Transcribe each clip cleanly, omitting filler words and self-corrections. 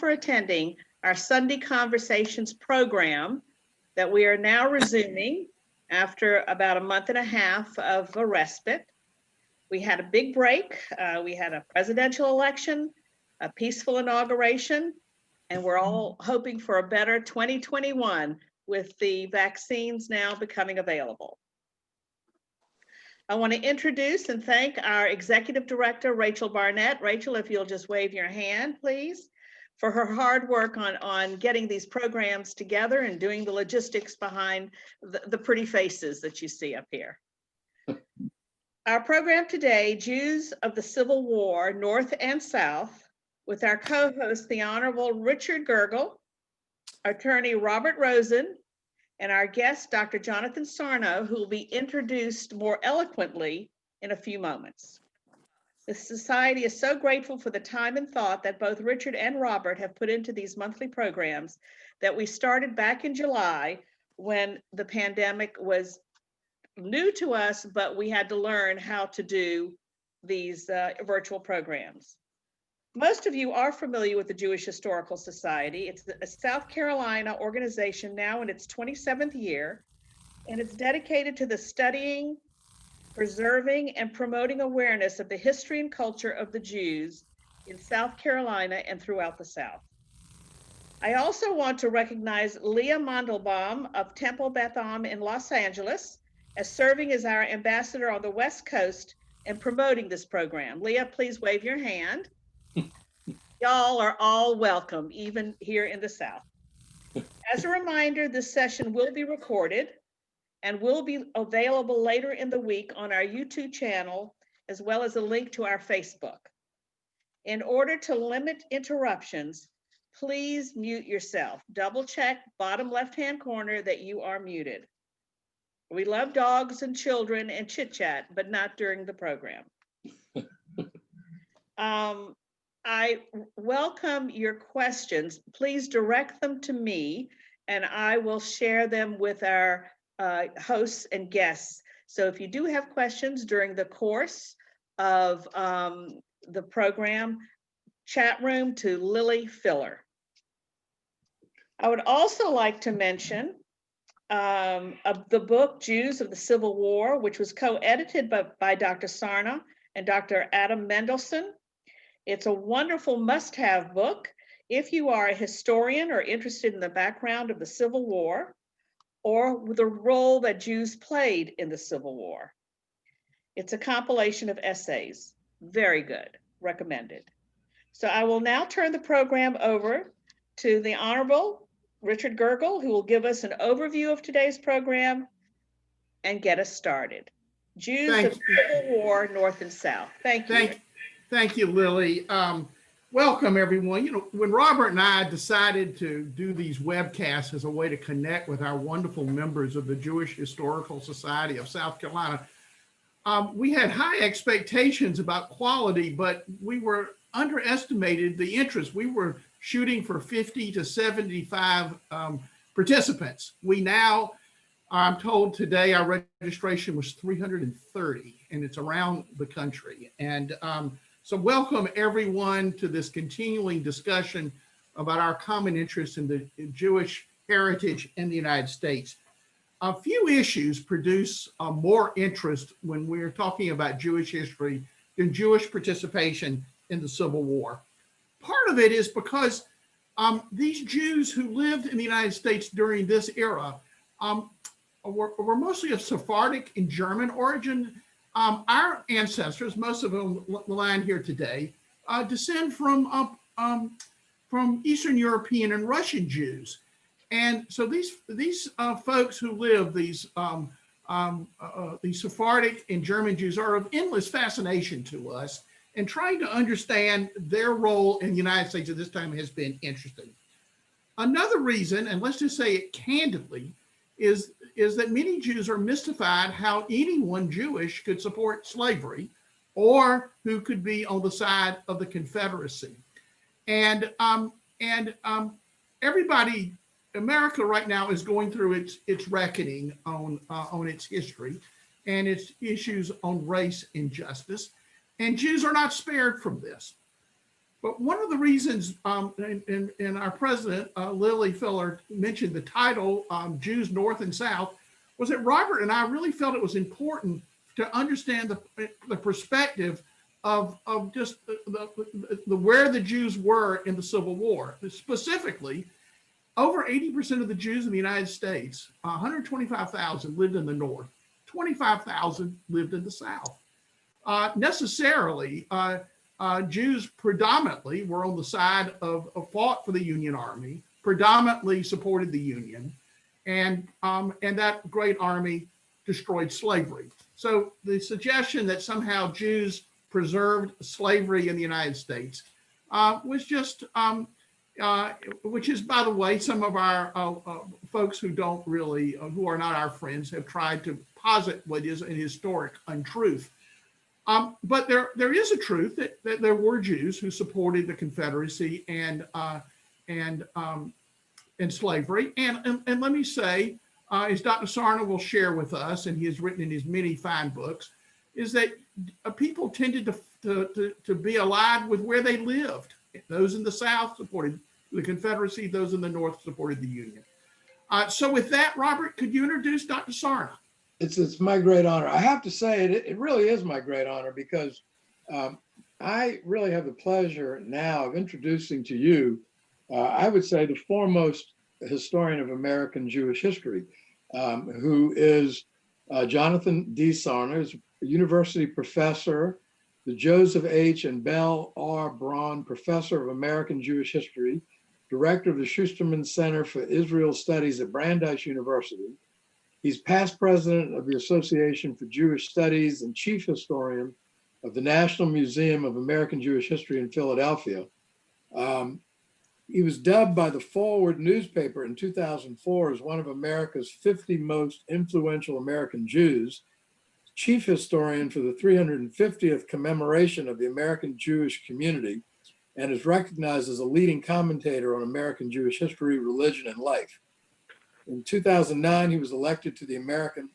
for attending our Sunday Conversations program that we are now resuming after about a month and a half of a respite. We had a big break. We had a presidential election, a peaceful inauguration, and we're all hoping for a better 2021 with the vaccines now becoming available. I want to introduce and thank our Executive Director, Rachel Barnett. Rachel, if you'll just wave your hand, please, for her hard work on getting these programs together and doing the logistics behind the pretty faces that you see up here. Our program today, Jews of the Civil War, North and South, with our co-host, the Honorable Richard Gergel, Attorney Robert Rosen, and our guest, Dr. Jonathan Sarno, who will be introduced more eloquently in a few moments. The Society is so grateful for the time and thought that both Richard and Robert have put into these monthly programs that we started back in July when the pandemic was new to us, but we had to learn how to do these virtual programs. Most of you are familiar with the Jewish Historical Society. It's a South Carolina organization now in its 27th year, and it's dedicated to the studying, preserving, and promoting awareness of the history and culture of the Jews in South Carolina and throughout the South. I also want to recognize Leah Mandelbaum of Temple Beth Am in Los Angeles as serving as our ambassador on the West Coast and promoting this program. Leah, please wave your hand. Y'all are all welcome, even here in the South. As a reminder, this session will be recorded and will be available later in the week on our YouTube channel, as well as a link to our Facebook. In order to limit interruptions, please mute yourself. Double check bottom left-hand corner that you are muted. We love dogs and children and chit chat, but not during the program. I welcome your questions. Please direct them to me and I will share them with our hosts and guests. So if you do have questions during the course of the program, chat room to Lily Filler. I would also like to mention of the book, Jews of the Civil War, which was co-edited by Dr. Sarna and Dr. Adam Mendelsohn. It's a wonderful must-have book if you are a historian or interested in the background of the Civil War or the role that Jews played in the Civil War. It's a compilation of essays. Very good, recommended. So I will now turn the program over to the Honorable Richard Gergel, who will give us an overview of today's program and get us started. Jews of the Civil War, North and South. Thank you. Thank you, Lily. Welcome, everyone. You know, when Robert and I decided to do these webcasts as a way to connect with our wonderful members of the Jewish Historical Society of South Carolina, we had high expectations about quality, but we were underestimated the interest. We were shooting for 50 to 75 participants. We now, I'm told today, our registration was 330, and it's around the country. And so welcome everyone to this continuing discussion about our common interest in the Jewish heritage in the United States. A few issues produce more interest when we're talking about Jewish history than Jewish participation in the Civil War. Part of it is because these Jews who lived in the United States during this era were mostly of Sephardic and German origin. Our ancestors, most of them lying here today, descend from Eastern European and Russian Jews. And so these folks who live, these Sephardic and German Jews, are of endless fascination to us, and trying to understand their role in the United States at this time has been interesting. Another reason, and let's just say it candidly, is that many Jews are mystified how anyone Jewish could support slavery or who could be on the side of the Confederacy. And everybody, America right now is going through its reckoning on its history and its issues on race and justice. And Jews are not spared from this. But one of the reasons, and our president, Lily Filler, mentioned the title, Jews North and South, was that Robert and I really felt it was important to understand the perspective of just the where the Jews were in the Civil War. Specifically, over 80% of the Jews in the United States, 125,000 lived in the North, 25,000 lived in the South. Necessarily, Jews predominantly were on the side of fought for the Union Army, predominantly supported the Union, and that great army destroyed slavery. So the suggestion that somehow Jews preserved slavery in the United States was just, which is, by the way, some of our folks who don't really, who are not our friends, have tried to posit what is an historic untruth. But there is a truth that there were Jews who supported the Confederacy and slavery. And let me say, as Dr. Sarna will share with us, and he has written in his many fine books, is that people tended to be aligned with where they lived. Those in the South supported the Confederacy, those in the North supported the Union. So with that, Robert, could you introduce Dr. Sarna? It's my great honor. I have to say it really is my great honor because I really have the pleasure now of introducing to you, I would say, the foremost historian of American Jewish history, who is Jonathan D. Sarna, who's a university professor, the Joseph H. and Bell R. Braun Professor of American Jewish History, director of the Schusterman Center for Israel Studies at Brandeis University. He's past president of the Association for Jewish Studies and chief historian of the National Museum of American Jewish History in Philadelphia. He was dubbed by the Forward newspaper in 2004 as one of America's 50 most influential American Jews, chief historian for the 350th commemoration of the American Jewish community, and is recognized as a leading commentator on American Jewish history, religion, and life. In 2009, he was elected to the American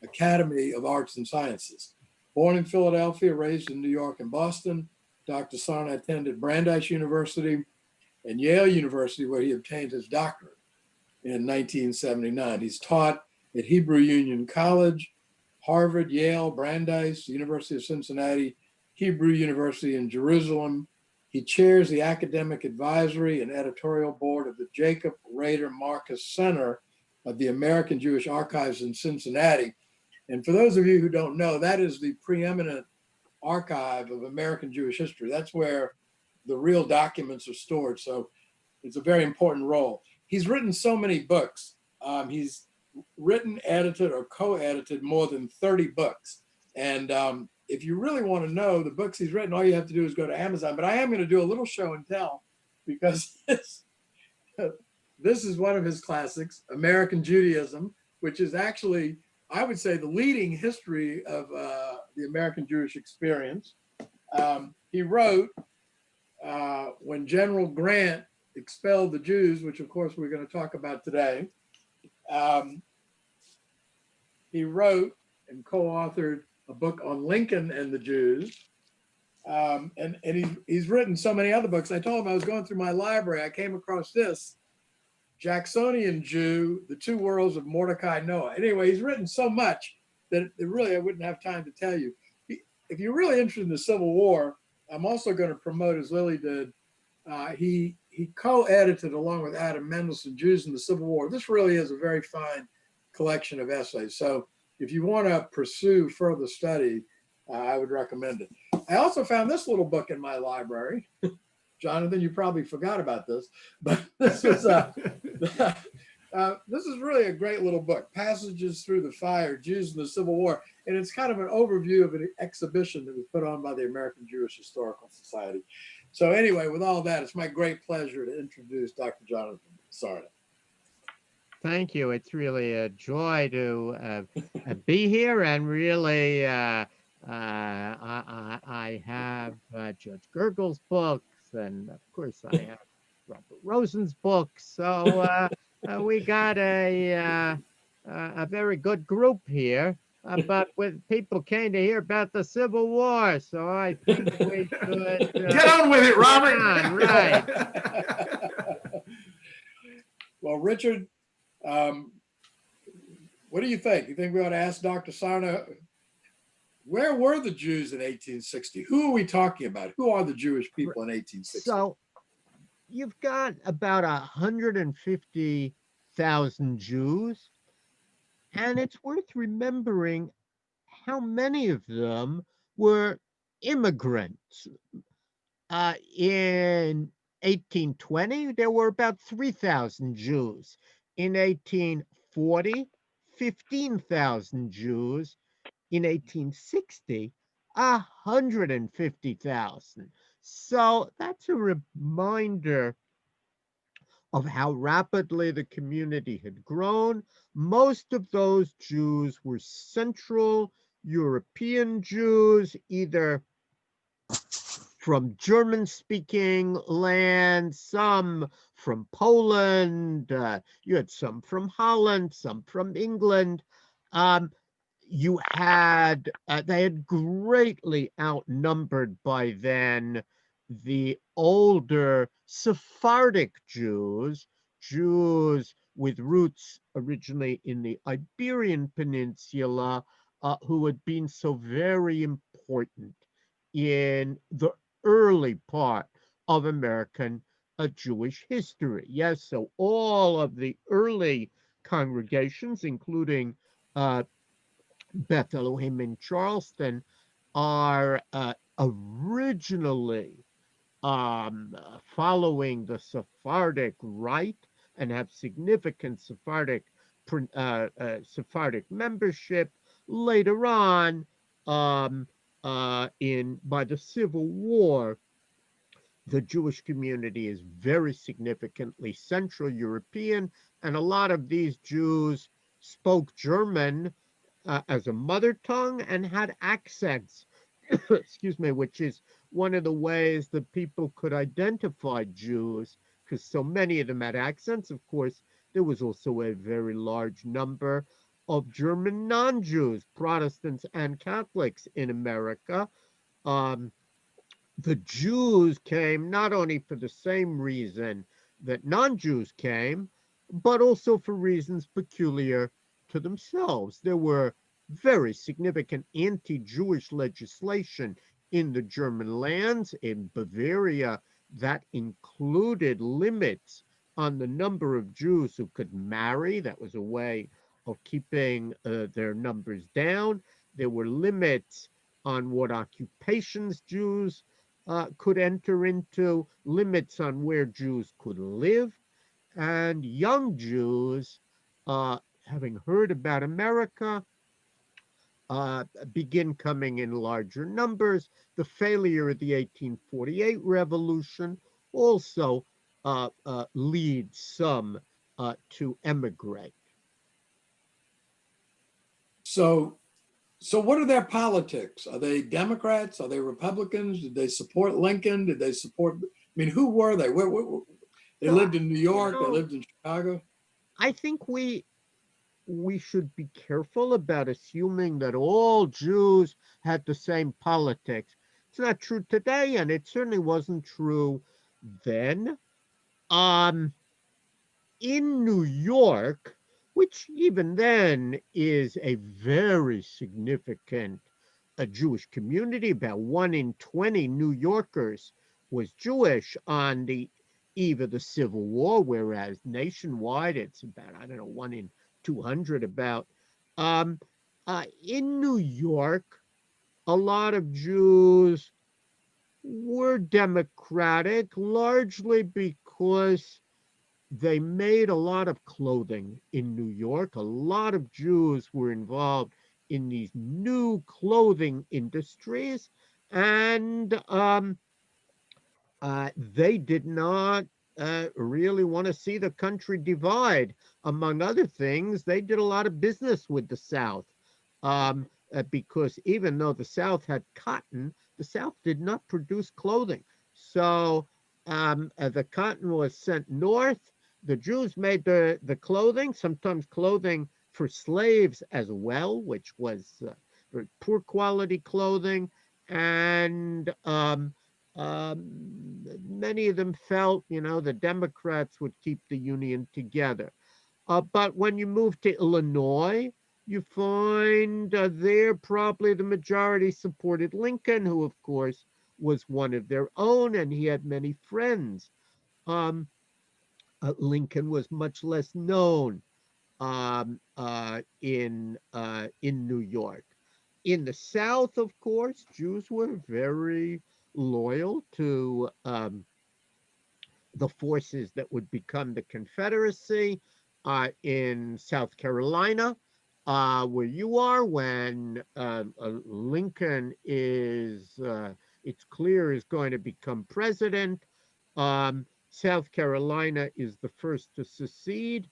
Academy of Arts and Sciences. Born in Philadelphia, raised in New York and Boston, Dr. Sarna attended Brandeis University and Yale University, where he obtained his doctorate in 1979. He's taught at Hebrew Union College, Harvard, Yale, Brandeis, University of Cincinnati, Hebrew University in Jerusalem. He chairs the academic advisory and editorial board of the Jacob Rader Marcus Center of the American Jewish Archives in Cincinnati. And for those of you who don't know, that is the preeminent archive of American Jewish history. That's where the real documents are stored. So it's a very important role. He's written so many books. He's written, edited, or co-edited more than 30 books. And if you really want to know the books he's written, all you have to do is go to Amazon. But I am going to do a little show and tell because this is one of his classics, American Judaism, which is actually, I would say, the leading history of the American Jewish experience. He wrote, when General Grant expelled the Jews, which of course we're going to talk about today, he wrote and co-authored a book on Lincoln and the Jews. And he's written so many other books. I told him I was going through my library. I came across this, Jacksonian Jew, The Two Worlds of Mordecai Noah. Anyway, he's written so much that really I wouldn't have time to tell you. If you're really interested in the Civil War, I'm also going to promote, as Lily did, he co-edited along with Adam Mendelson, Jews in the Civil War. This really is a very fine collection of essays. So if you want to pursue further study, I would recommend it. I also found this little book in my library. Jonathan, you probably forgot about this, but this is this is really a great little book, Passages Through the Fire, Jews in the Civil War. And it's kind of an overview of an exhibition that was put on by the American Jewish Historical Society. So anyway, with all that, it's my great pleasure to introduce Dr. Jonathan Sarna. Thank you. It's really a joy to be here, and really I have Judge Gergel's books, and of course I have Robert Rosen's books. So we got a very good group here. but when people came to hear about the Civil War, so I think we should Get on with it, Robert. on, right. Well, Richard, what do you think? You think we ought to ask Dr. Sarna, where were the Jews in 1860? Who are we talking about? Who are the Jewish people in 1860? So you've got about 150,000 Jews, and it's worth remembering how many of them were immigrants. In 1820, there were about 3,000 Jews. In 1840, 15,000 Jews. In 1860, 150,000. So that's a reminder of how rapidly the community had grown. Most of those Jews were Central European Jews, either from German-speaking lands, some from Poland, you had some from Holland, some from England. You had, they had greatly outnumbered by then the older Sephardic Jews, Jews with roots originally in the Iberian Peninsula, who had been so very important in the early part of American Jewish history. Yes, so all of the early congregations, including Beth Elohim in Charleston, are originally following the Sephardic rite and have significant Sephardic membership. Later on, by the Civil War, the Jewish community is very significantly Central European, and a lot of these Jews spoke German as a mother tongue and had accents, excuse me, which is one of the ways that people could identify Jews, because so many of them had accents. Of course, there was also a very large number of German non-Jews, Protestants and Catholics in America. The Jews came not only for the same reason that non-Jews came, but also for reasons peculiar to themselves. There were very significant anti-Jewish legislation in the German lands. In Bavaria, that included limits on the number of Jews who could marry. That was a way of keeping their numbers down. There were limits on what occupations Jews could enter into, limits on where Jews could live. And young Jews, having heard about America, begin coming in larger numbers. The failure of the 1848 revolution also leads some to emigrate. So what are their politics? Are they Democrats? Are they Republicans? Did they support Lincoln? Did they support, I mean, who were they? They lived in New York, they lived in Chicago. I think we should be careful about assuming that all Jews had the same politics. It's not true today, and it certainly wasn't true then. In New York, which even then is a very significant Jewish community, about 1 in 20 New Yorkers was Jewish on the eve of the Civil War, whereas nationwide it's about, I don't know, 1 in 200 about. In New York, a lot of Jews were Democratic, largely because they made a lot of clothing in New York. A lot of Jews were involved in these new clothing industries, and they did not really want to see the country divide. Among other things, they did a lot of business with the South, because even though the South had cotton, the South did not produce clothing. So the cotton was sent north. The Jews made the clothing. Sometimes clothing for slaves as well, which was very poor quality clothing. And many of them felt, the Democrats would keep the Union together. But when you move to Illinois, you find there probably the majority supported Lincoln, who, of course, was one of their own, and he had many friends. Um, Lincoln was much less known in New York. In the South, of course, Jews were very loyal to the forces that would become the Confederacy. In South Carolina, where you are, when Lincoln it's clear, is going to become president. South Carolina is the first to secede,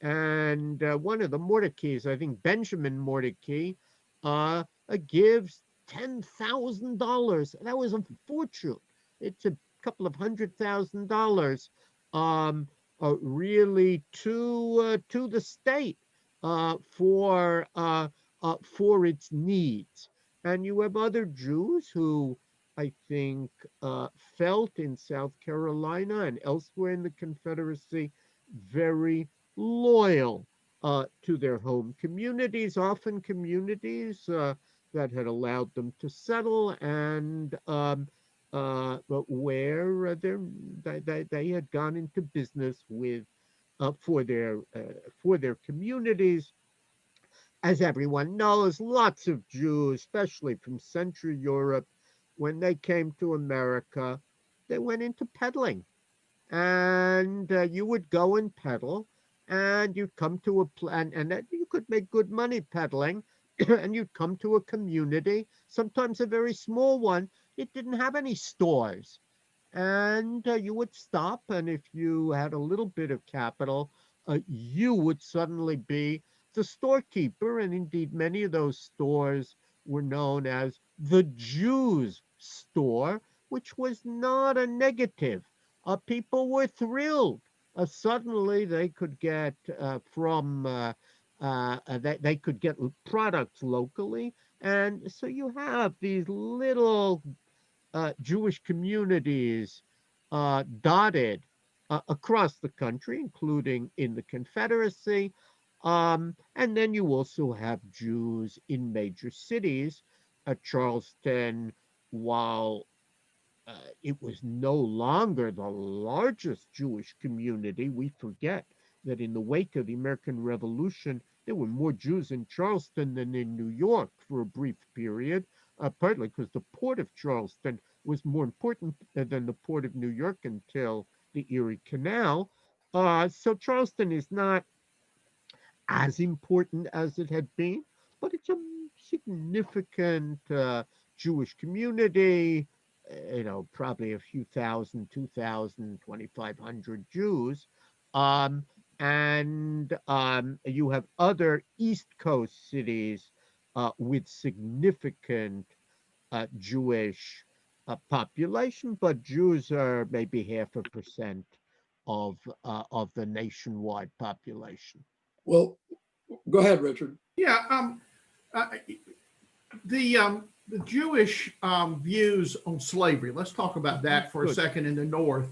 and one of the Mordekeys, I think Benjamin Mordecai, gives $10,000. That was a fortune. It's a couple of $100,000, really to the state for its needs. And you have other Jews who I think felt in South Carolina and elsewhere in the Confederacy very loyal to their home communities, often communities that had allowed them to settle, and but where they had gone into business with for their communities. As everyone knows, lots of Jews, especially from Central Europe, when they came to America, they went into peddling. And you would go and peddle, and you'd come to and you could make good money peddling, and you'd come to a community, sometimes a very small one. It didn't have any stores. And you would stop, and if you had a little bit of capital, you would suddenly be the storekeeper. And indeed, many of those stores were known as the Jews' store, which was not a negative. People were thrilled. Suddenly, they could get they could get products locally, and so you have these little Jewish communities dotted across the country, including in the Confederacy. And then you also have Jews in major cities. Charleston, while it was no longer the largest Jewish community, we forget that in the wake of the American Revolution, there were more Jews in Charleston than in New York for a brief period, partly because the port of Charleston was more important than the port of New York until the Erie Canal. So Charleston is not as important as it had been, but it's a significant Jewish community, probably a few thousand, 2,000, 2,500 Jews. Um, and you have other East Coast cities with significant Jewish population, but Jews are maybe 0.5% of the nationwide population. Well, go ahead, Richard. Yeah, uh, the Jewish views on slavery. Let's talk about that for a second in the North.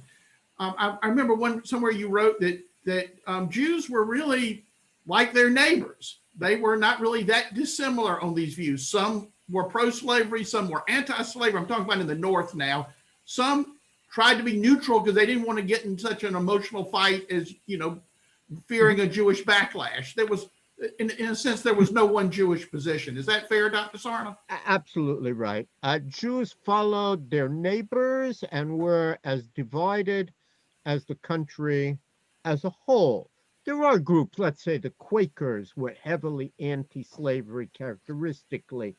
I remember somewhere you wrote that Jews were really like their neighbors. They were not really that dissimilar on these views. Some were pro-slavery, some were anti-slavery. I'm talking about in the North now. Some tried to be neutral because they didn't want to get in such an emotional fight as, fearing a Jewish backlash. There was, in a sense, there was no one Jewish position. Is that fair, Dr. Sarna? Absolutely right. Jews followed their neighbors and were as divided as the country as a whole. There are groups, let's say the Quakers were heavily anti-slavery characteristically.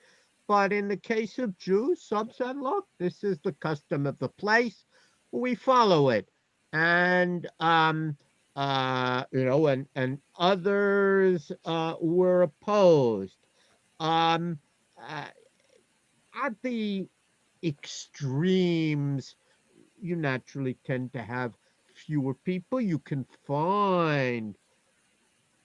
But in the case of Jews, some said, look, this is the custom of the place. We follow it. And and others were opposed. Um, uh, at the extremes, you naturally tend to have fewer people. You can find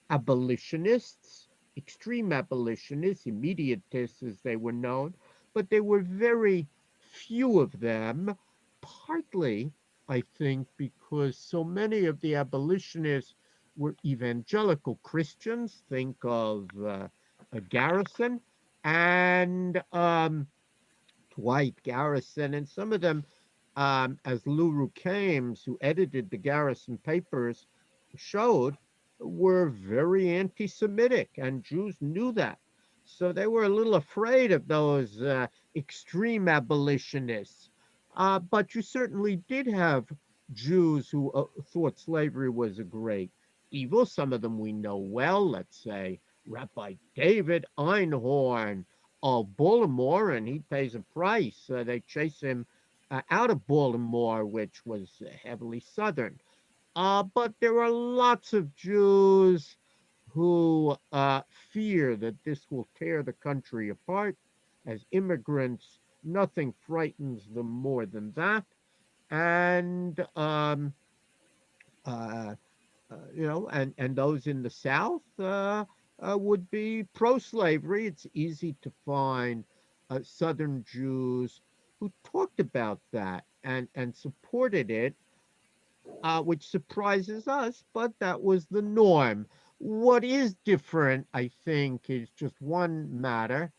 abolitionists extreme abolitionists, immediatists as they were known, but there were very few of them, partly, I think, because so many of the abolitionists were evangelical Christians. Think of Garrison and Dwight Garrison, and some of them, as Lou Kames, who edited the Garrison papers, showed, were very anti-Semitic, and Jews knew that. So they were a little afraid of those extreme abolitionists. But you certainly did have Jews who thought slavery was a great evil. Some of them we know well, let's say Rabbi David Einhorn of Baltimore, and he pays a price. They chase him out of Baltimore, which was heavily Southern. But there are lots of Jews who fear that this will tear the country apart. As immigrants, nothing frightens them more than that. And uh, and those in the South would be pro-slavery. It's easy to find Southern Jews who talked about that and supported it, which surprises us, but that was the norm. What is different, I think, is just one matter.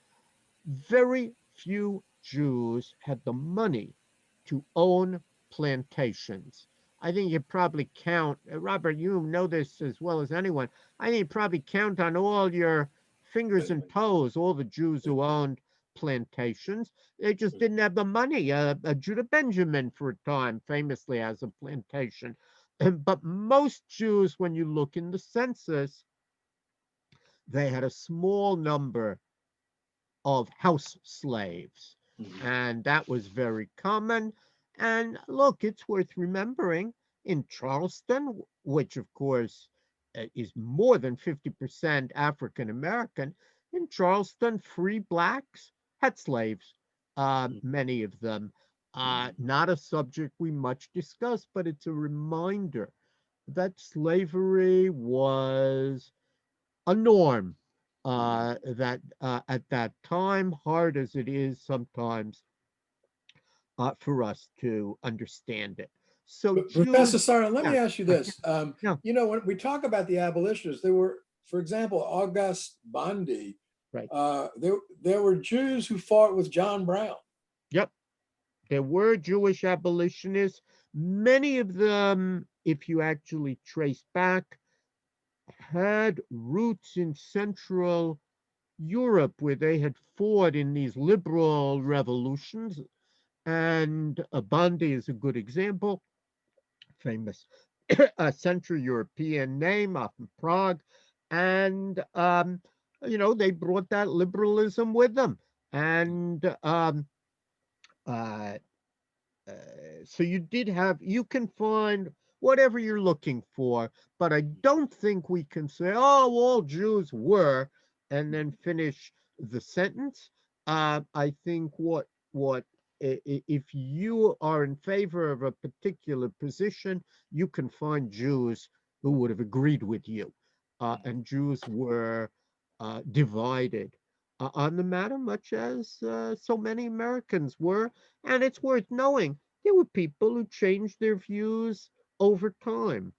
Very few Jews had the money to own plantations. I think you probably count, Robert, you know this as well as anyone. I think you probably count on all your fingers and toes all the Jews who owned plantations. They just didn't have the money. Judah Benjamin, for a time, famously has a plantation. But most Jews, when you look in the census, they had a small number of house slaves. And that was very common. And look, it's worth remembering in Charleston, which of course is more than 50% African American, in Charleston, free blacks had slaves, many of them. Not a subject we much discuss, but it's a reminder that slavery was a norm that at that time, hard as it is sometimes for us to understand it. So Professor Jews, Sarno, let yeah, me ask you this. yeah, When we talk about the abolitionists, there were, for example, August Bondi. right, There were Jews who fought with John Brown. yep. There were Jewish abolitionists. Many of them, if you actually trace back, had roots in Central Europe where they had fought in these liberal revolutions. And Bondi is a good example, famous Central European name up in Prague. And, they brought that liberalism with them. And uh, so you can find whatever you're looking for, but I don't think we can say, oh, all Jews were, and then finish the sentence. I think what if you are in favor of a particular position, you can find Jews who would have agreed with you, and Jews were divided on the matter, much as so many Americans were. And it's worth knowing there were people who changed their views over time.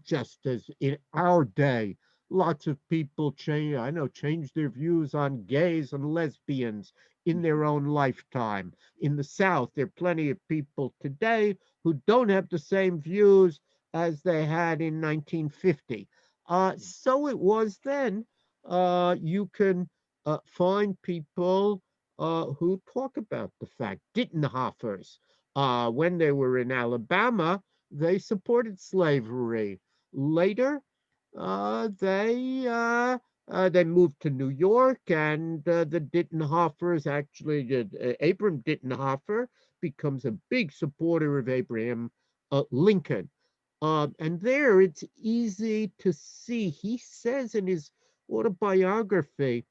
Just as in our day, lots of people changed their views on gays and lesbians in their own lifetime. In the South, there are plenty of people today who don't have the same views as they had in 1950. So it was then. You can find people who talk about the fact. Dittenhoffers, when they were in Alabama, they supported slavery. Later, they moved to New York, and the Dittenhoffers actually, Abram Dittenhoffer becomes a big supporter of Abraham Lincoln. And there it's easy to see. He says in his autobiography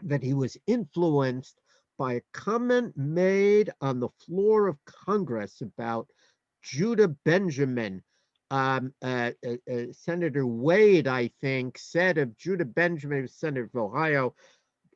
that he was influenced by a comment made on the floor of Congress about Judah Benjamin. Senator Wade, I think, said of Judah Benjamin, Senator of Ohio,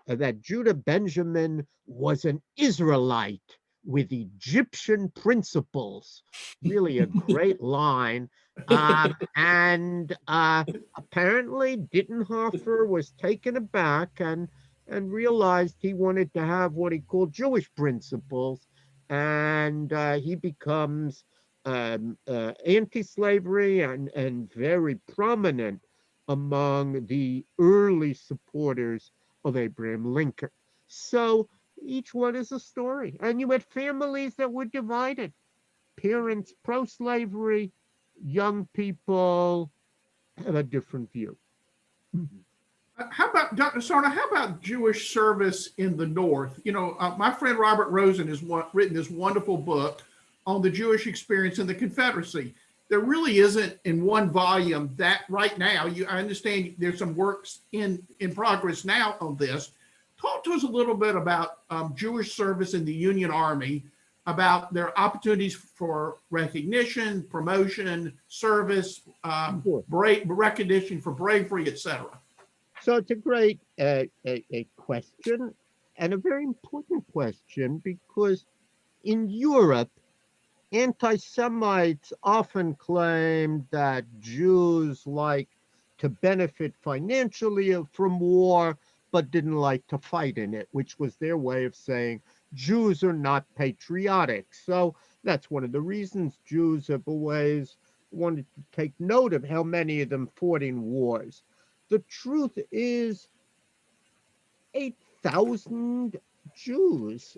that Judah Benjamin was an Israelite with Egyptian principles. Really a great line. And apparently Dittenhofer was taken aback and realized he wanted to have what he called Jewish principles. And he becomes anti-slavery and very prominent among the early supporters of Abraham Lincoln. So each one is a story. And you had families that were divided. Parents pro-slavery, young people have a different view. How about, Dr. Sarna, how about Jewish service in the North? My friend Robert Rosen has written this wonderful book on the Jewish experience in the Confederacy. There really isn't in one volume that right now, I understand there's some works in progress now on this. Talk to us a little bit about Jewish service in the Union Army, about their opportunities for recognition, promotion, service, Sure. recognition for bravery, etc. So it's a great a question, and a very important question, because in Europe, anti-Semites often claimed that Jews like to benefit financially from war, but didn't like to fight in it, which was their way of saying Jews are not patriotic. So that's one of the reasons Jews have always wanted to take note of how many of them fought in wars. The truth is, 8,000 Jews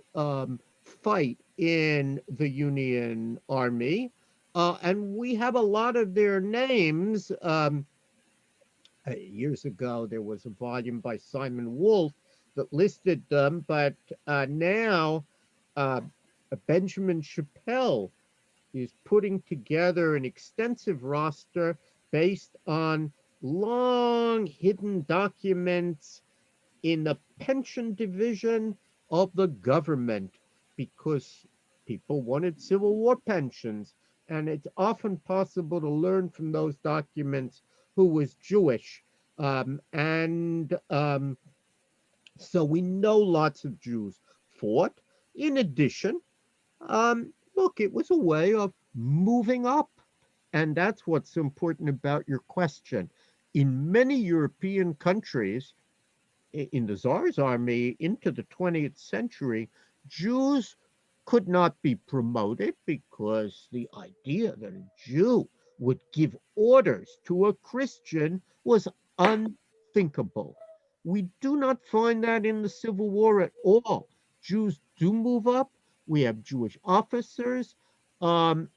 fight in the Union Army, and we have a lot of their names. Years ago, there was a volume by Simon Wolf that listed them, but now Benjamin Chappell is putting together an extensive roster based on long hidden documents in the pension division of the government, because people wanted Civil War pensions. And it's often possible to learn from those documents who was Jewish. So we know lots of Jews fought. In addition, look, it was a way of moving up. And that's what's important about your question. In many European countries, in the Tsar's army into the 20th century, Jews could not be promoted because the idea that a Jew would give orders to a Christian was unthinkable. We do not find that in the Civil War at all. Jews do move up. We have Jewish officers, and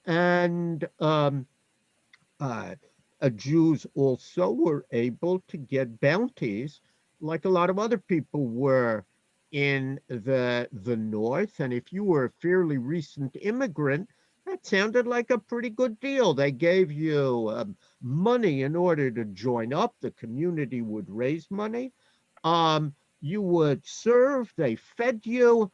Jews also were able to get bounties like a lot of other people were in the North. And if you were a fairly recent immigrant, that sounded like a pretty good deal. They gave you money in order to join up. The community would raise money. You would serve. They fed you.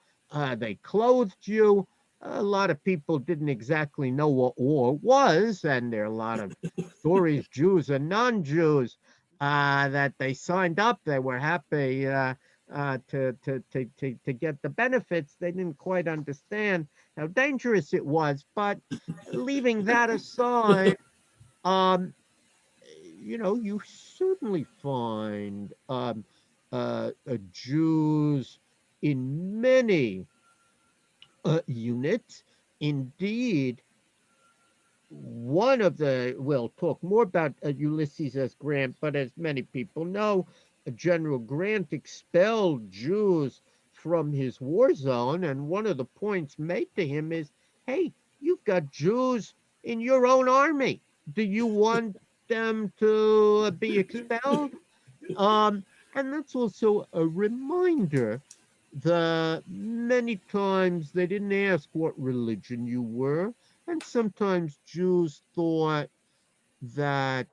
They clothed you. A lot of people didn't exactly know what war was, and there are a lot of stories, Jews and non-Jews, that they signed up. They were happy to get the benefits. They didn't quite understand how dangerous it was. But leaving that aside, you certainly find Jews in many units. Indeed, we'll talk more about Ulysses S. Grant, but as many people know, General Grant expelled Jews from his war zone, and one of the points made to him is, hey, you've got Jews in your own army. Do you want them to be expelled? And that's also a reminder that many times they didn't ask what religion you were, and sometimes Jews thought that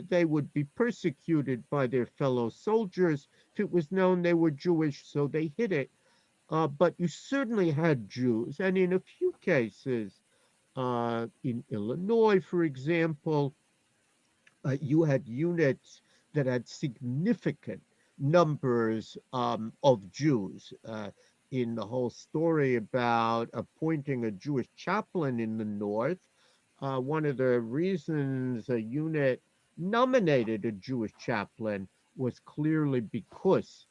they would be persecuted by their fellow soldiers if it was known they were Jewish, so they hid it. But you certainly had Jews, and in a few cases, In Illinois, for example, you had units that had significant numbers of Jews. In the whole story about appointing a Jewish chaplain in the North, one of the reasons a unit nominated a Jewish chaplain was clearly because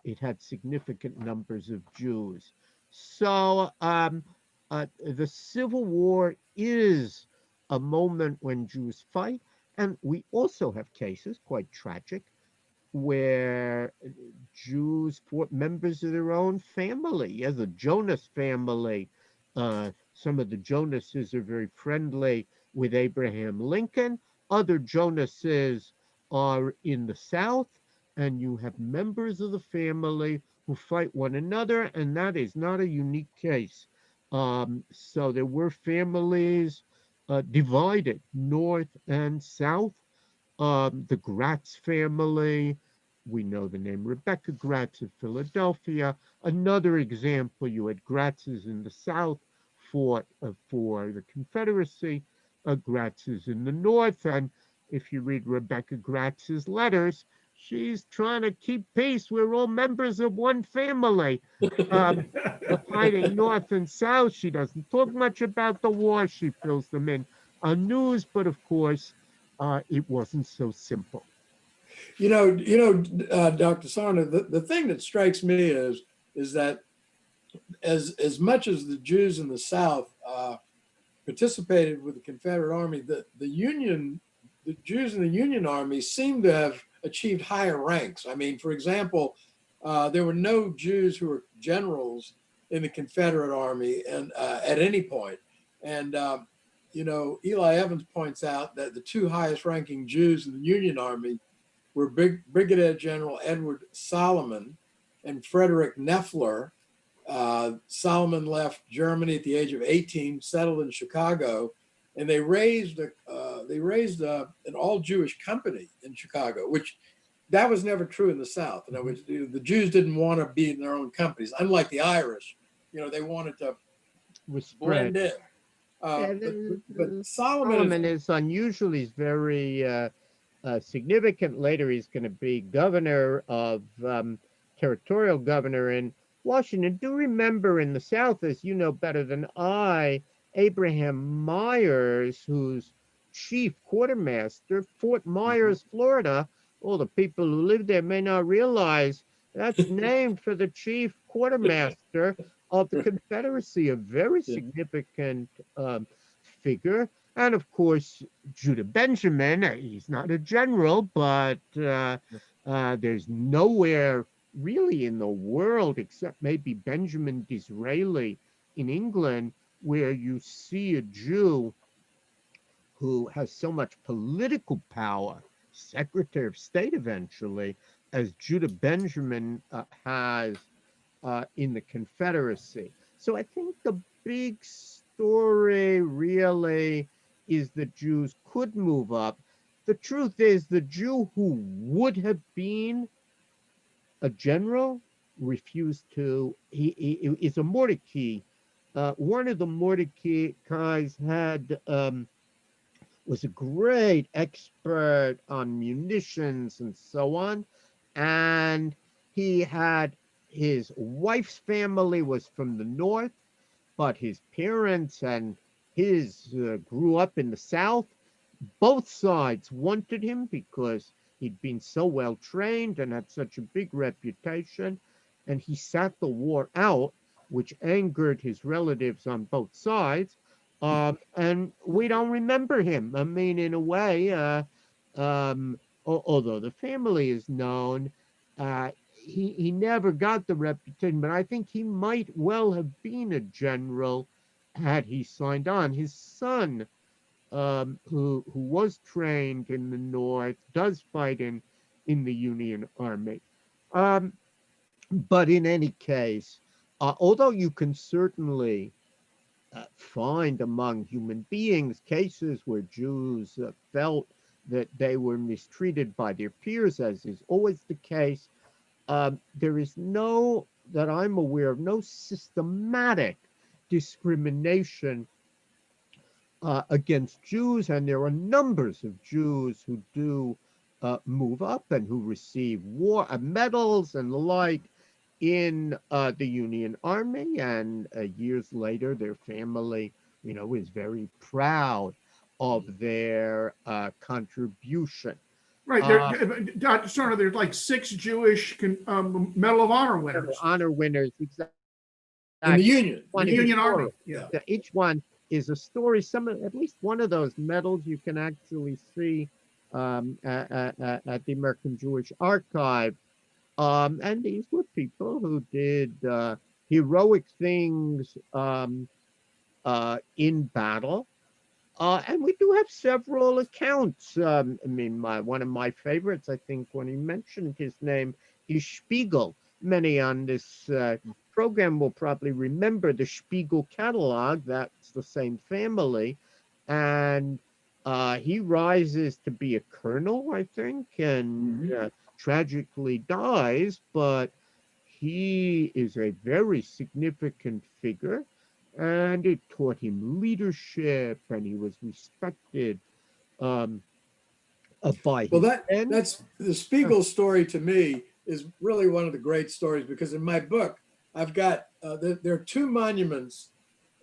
it had significant numbers of Jews. So the Civil War is a moment when Jews fight. And we also have cases, quite tragic, where Jews fought members of their own family, as the Jonas family. Some of the Jonases are very friendly with Abraham Lincoln. Other Jonases are in the South, and you have members of the family who fight one another, and that is not a unique case. So there were families divided north and south. The Gratz family, we know the name Rebecca Gratz of Philadelphia. Another example, you had Gratzes in the South fought for the Confederacy, Gratzes in the North. And if you read Rebecca Gratz's letters, she's trying to keep peace. We're all members of one family. Fighting North and South. She doesn't talk much about the war. She fills them in on news, but of course, it wasn't so simple. Dr. Sarna, the thing that strikes me is that as much as the Jews in the South participated with the Confederate Army, the Jews in the Union Army seem to have achieved higher ranks. I mean, for example, there were no Jews who were generals in the Confederate Army and at any point. And Eli Evans points out that the two highest ranking Jews in the Union Army were Brigadier General Edward Solomon and Frederick Neffler. Solomon left Germany at the age of 18, settled in Chicago, and they raised an all-Jewish company in Chicago, which that was never true in the South. In other words, the Jews didn't want to be in their own companies, unlike the Irish. They wanted to blend in. But Solomon is unusual. He's very significant. Later, he's going to be governor of territorial governor in Washington. Do remember in the South, as you know better than I, Abraham Myers, who's chief quartermaster, Fort Myers, Florida. All the people who live there may not realize that's named for the chief quartermaster of the Confederacy, a very significant figure. And of course, Judah Benjamin, he's not a general, but there's nowhere really in the world, except maybe Benjamin Disraeli in England, where you see a Jew who has so much political power, Secretary of State eventually, as Judah Benjamin has in the Confederacy. So I think the big story really is that Jews could move up. The truth is, the Jew who would have been a general refused to. He is a Mordecai. One of the Mordecai's was a great expert on munitions and so on, and his wife's family was from the north, but his parents and his grew up in the South. Both sides wanted him because he'd been so well trained and had such a big reputation, and he sat the war out, which angered his relatives on both sides. And we don't remember him. I mean, in a way, although the family is known, he never got the reputation, but I think he might well have been a general had he signed on. His son, who was trained in the North, does fight in the Union Army. But in any case, although you can certainly find among human beings cases where Jews felt that they were mistreated by their peers, as is always the case, there is no, that I'm aware of, no systematic discrimination against Jews, and there are numbers of Jews who do move up and who receive war medals and the like in the Union Army, and years later, their family, is very proud of their contribution. Right there, Dr. Cerner, there's like 6 Jewish Medal of Honor winners. Honor winners, exactly. In the Union. The Union Army. Yeah. Each one is a story. At least one of those medals you can actually see at the American Jewish Archive. And these were people who did heroic things in battle. And we do have several accounts. One of my favorites, I think, when he mentioned his name, is Spiegel. Many on this program will probably remember the Spiegel catalog. That's the same family. And he rises to be a colonel, I think, and tragically dies, but he is a very significant figure. And it taught him leadership, and he was respected by Well, that's the Spiegel story to me is really one of the great stories, because in my book, I've got, there are 2 monuments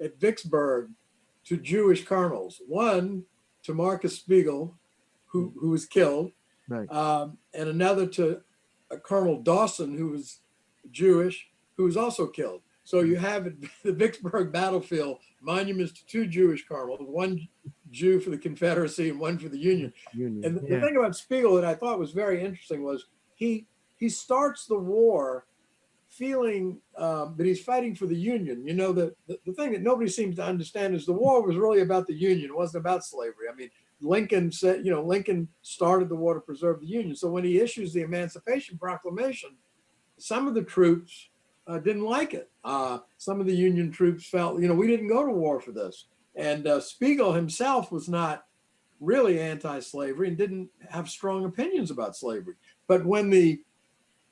at Vicksburg to Jewish colonels. One to Marcus Spiegel, who was killed, right. And another to Colonel Dawson, who was Jewish, who was also killed. So you have at the Vicksburg battlefield monuments to 2 Jewish colonels, one Jew for the Confederacy and one for the Union. And the thing about Spiegel that I thought was very interesting was he starts the war feeling that he's fighting for the Union. You know, the thing that nobody seems to understand is the war was really about the Union. It wasn't about slavery. I mean, Lincoln said, Lincoln started the war to preserve the Union. So when he issues the Emancipation Proclamation, some of the troops didn't like it. Some of the Union troops felt, we didn't go to war for this. And Spiegel himself was not really anti-slavery and didn't have strong opinions about slavery. But when the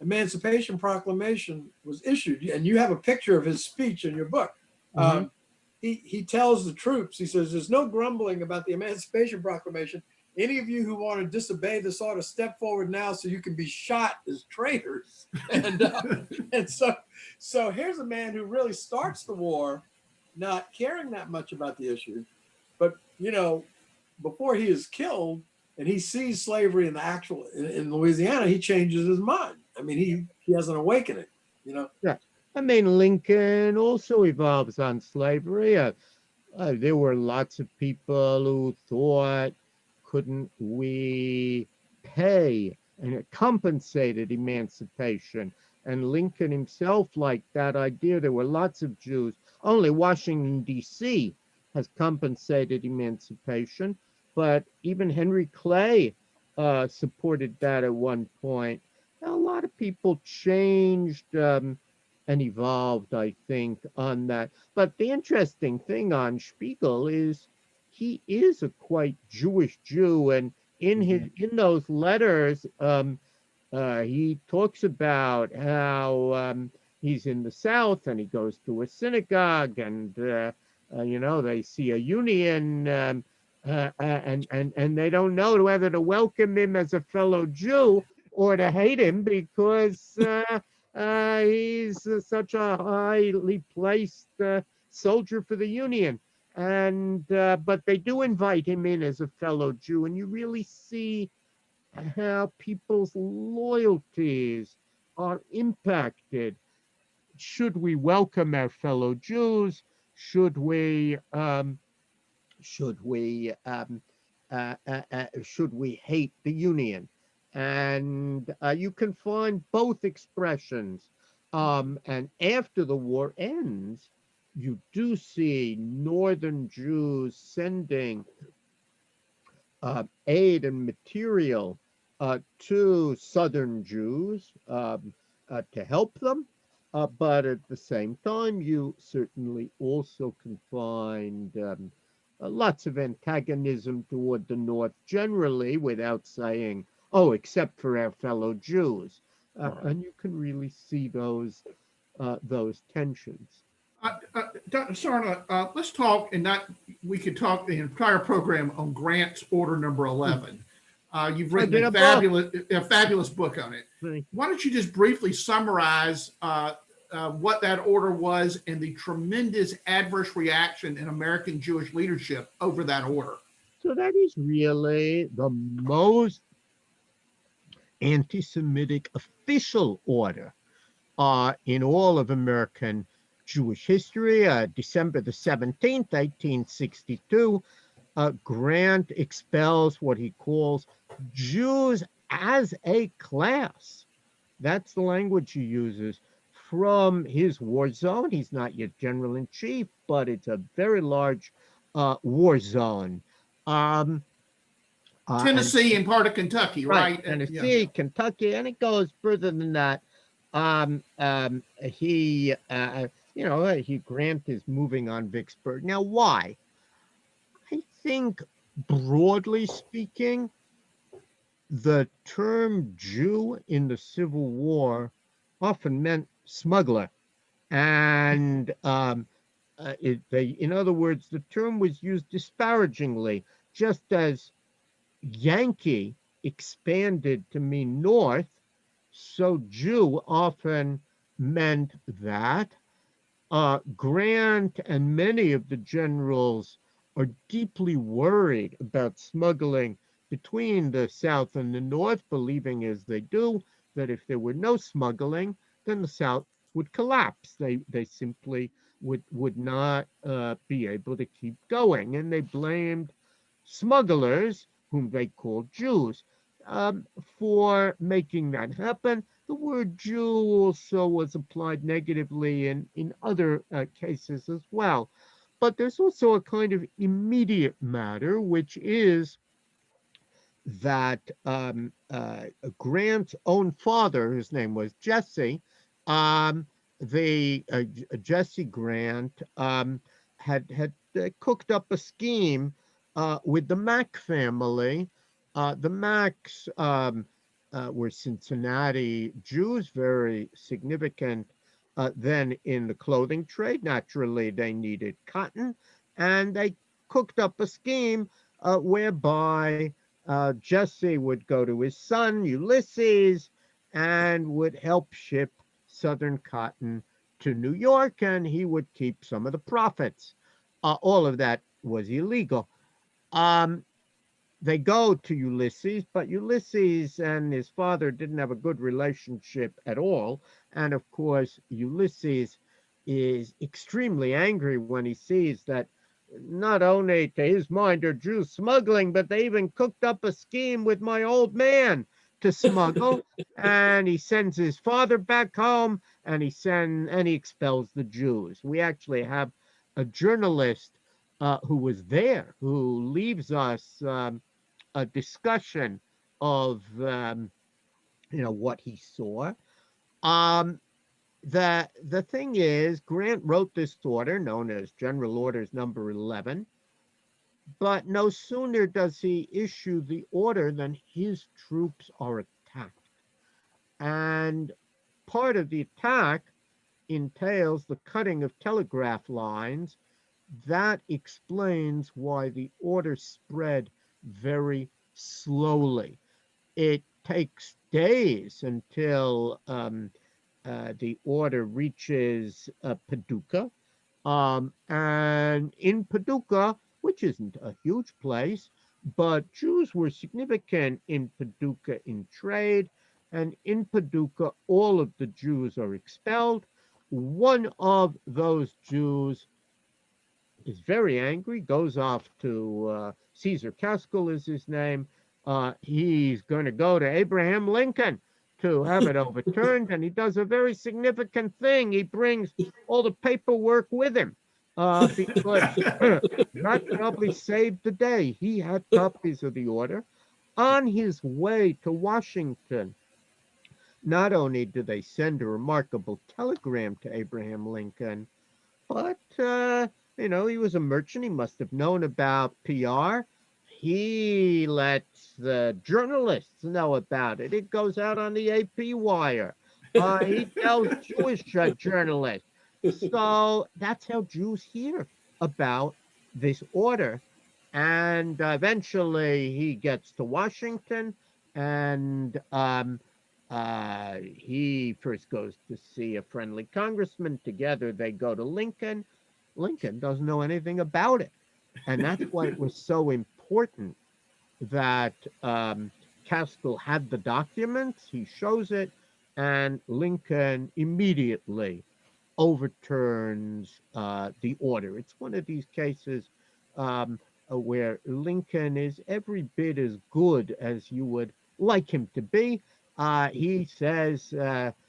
Emancipation Proclamation was issued, and you have a picture of his speech in your book, he tells the troops, he says, there's no grumbling about the Emancipation Proclamation. Any of you who want to disobey this ought to step forward now so you can be shot as traitors. And so here's a man who really starts the war not caring that much about the issue. But, before he is killed and he sees slavery in Louisiana, he changes his mind. I mean, he has an awakening, Yeah. Lincoln also evolves on slavery. There were lots of people who thought, couldn't we pay and compensated emancipation? And Lincoln himself liked that idea. There were lots of Jews. Only Washington, D.C. has compensated emancipation, but even Henry Clay supported that at one point. Now, a lot of people changed and evolved, I think, on that. But the interesting thing on Spiegel is he is a quite Jewish Jew, and in those letters, he talks about how he's in the South and he goes to a synagogue, and they see a union, and they don't know whether to welcome him as a fellow Jew or to hate him because he's such a highly placed soldier for the Union. And but they do invite him in as a fellow Jew, and you really see how people's loyalties are impacted. Should we welcome our fellow Jews? Should we hate the Union? And you can find both expressions. And after the war ends, you do see Northern Jews sending aid and material to Southern Jews to help them. But at the same time, you certainly also can find lots of antagonism toward the North generally, without saying, oh, except for our fellow Jews. And you can really see those tensions. Dr. Sarna, let's talk, and not, we could talk the entire program on Grant's Order Number 11. You've I written did a a book. fabulous book on it. Right. Why don't you just briefly summarize what that order was and the tremendous adverse reaction in American Jewish leadership over that order? So that is really the most anti-Semitic official order in all of American Jewish history. December the 17th, 1862, Grant expels what he calls Jews as a class. That's the language he uses from his war zone. He's not yet general in chief, but it's a very large war zone. Um, Tennessee and part of Kentucky, right? Tennessee, Kentucky, and it goes further than that. He Grant is moving on Vicksburg. Now, why? I think, broadly speaking, the term Jew in the Civil War often meant smuggler. And in other words, the term was used disparagingly, just as Yankee expanded to mean North, so Jew often meant that. Grant and many of the generals are deeply worried about smuggling between the South and the North, believing as they do that if there were no smuggling, then the South would collapse. They simply would not be able to keep going. And they blamed smugglers, whom they called Jews, for making that happen. The word Jew also was applied negatively in other cases as well. But there's also a kind of immediate matter, which is that Grant's own father, his name was Jesse, Jesse Grant had cooked up a scheme with the Mack family. The Macks were Cincinnati Jews, very significant then in the clothing trade. Naturally, they needed cotton, and they cooked up a scheme whereby Jesse would go to his son, Ulysses, and would help ship Southern cotton to New York, and he would keep some of the profits. All of that was illegal. They go to Ulysses, but Ulysses and his father didn't have a good relationship at all. And of course, Ulysses is extremely angry when he sees that not only to his mind are Jews smuggling, but they even cooked up a scheme with my old man to smuggle. And he sends his father back home, and he expels the Jews. We actually have a journalist who was there, who leaves us a discussion of what he saw. The thing is, Grant wrote this order known as General Orders Number 11, but no sooner does he issue the order than his troops are attacked. And part of the attack entails the cutting of telegraph lines. That explains why the order spread very slowly. It takes days until the order reaches Paducah. And in Paducah, which isn't a huge place, but Jews were significant in Paducah in trade. And in Paducah, all of the Jews are expelled. One of those Jews is very angry, goes off to Caesar Kaskel is his name. He's going to go to Abraham Lincoln to have it overturned, and he does a very significant thing. He brings all the paperwork with him because that probably saved the day. He had copies of the order. On his way to Washington, not only do they send a remarkable telegram to Abraham Lincoln, but he was a merchant. He must have known about PR. He lets the journalists know about it. It goes out on the AP wire. He tells Jewish journalists. So that's how Jews hear about this order. And eventually he gets to Washington, and he first goes to see a friendly congressman. Together they go to Lincoln. Lincoln doesn't know anything about it. And that's why it was so important that Caskell had the documents. He shows it, and Lincoln immediately overturns the order. It's one of these cases where Lincoln is every bit as good as you would like him to be. He says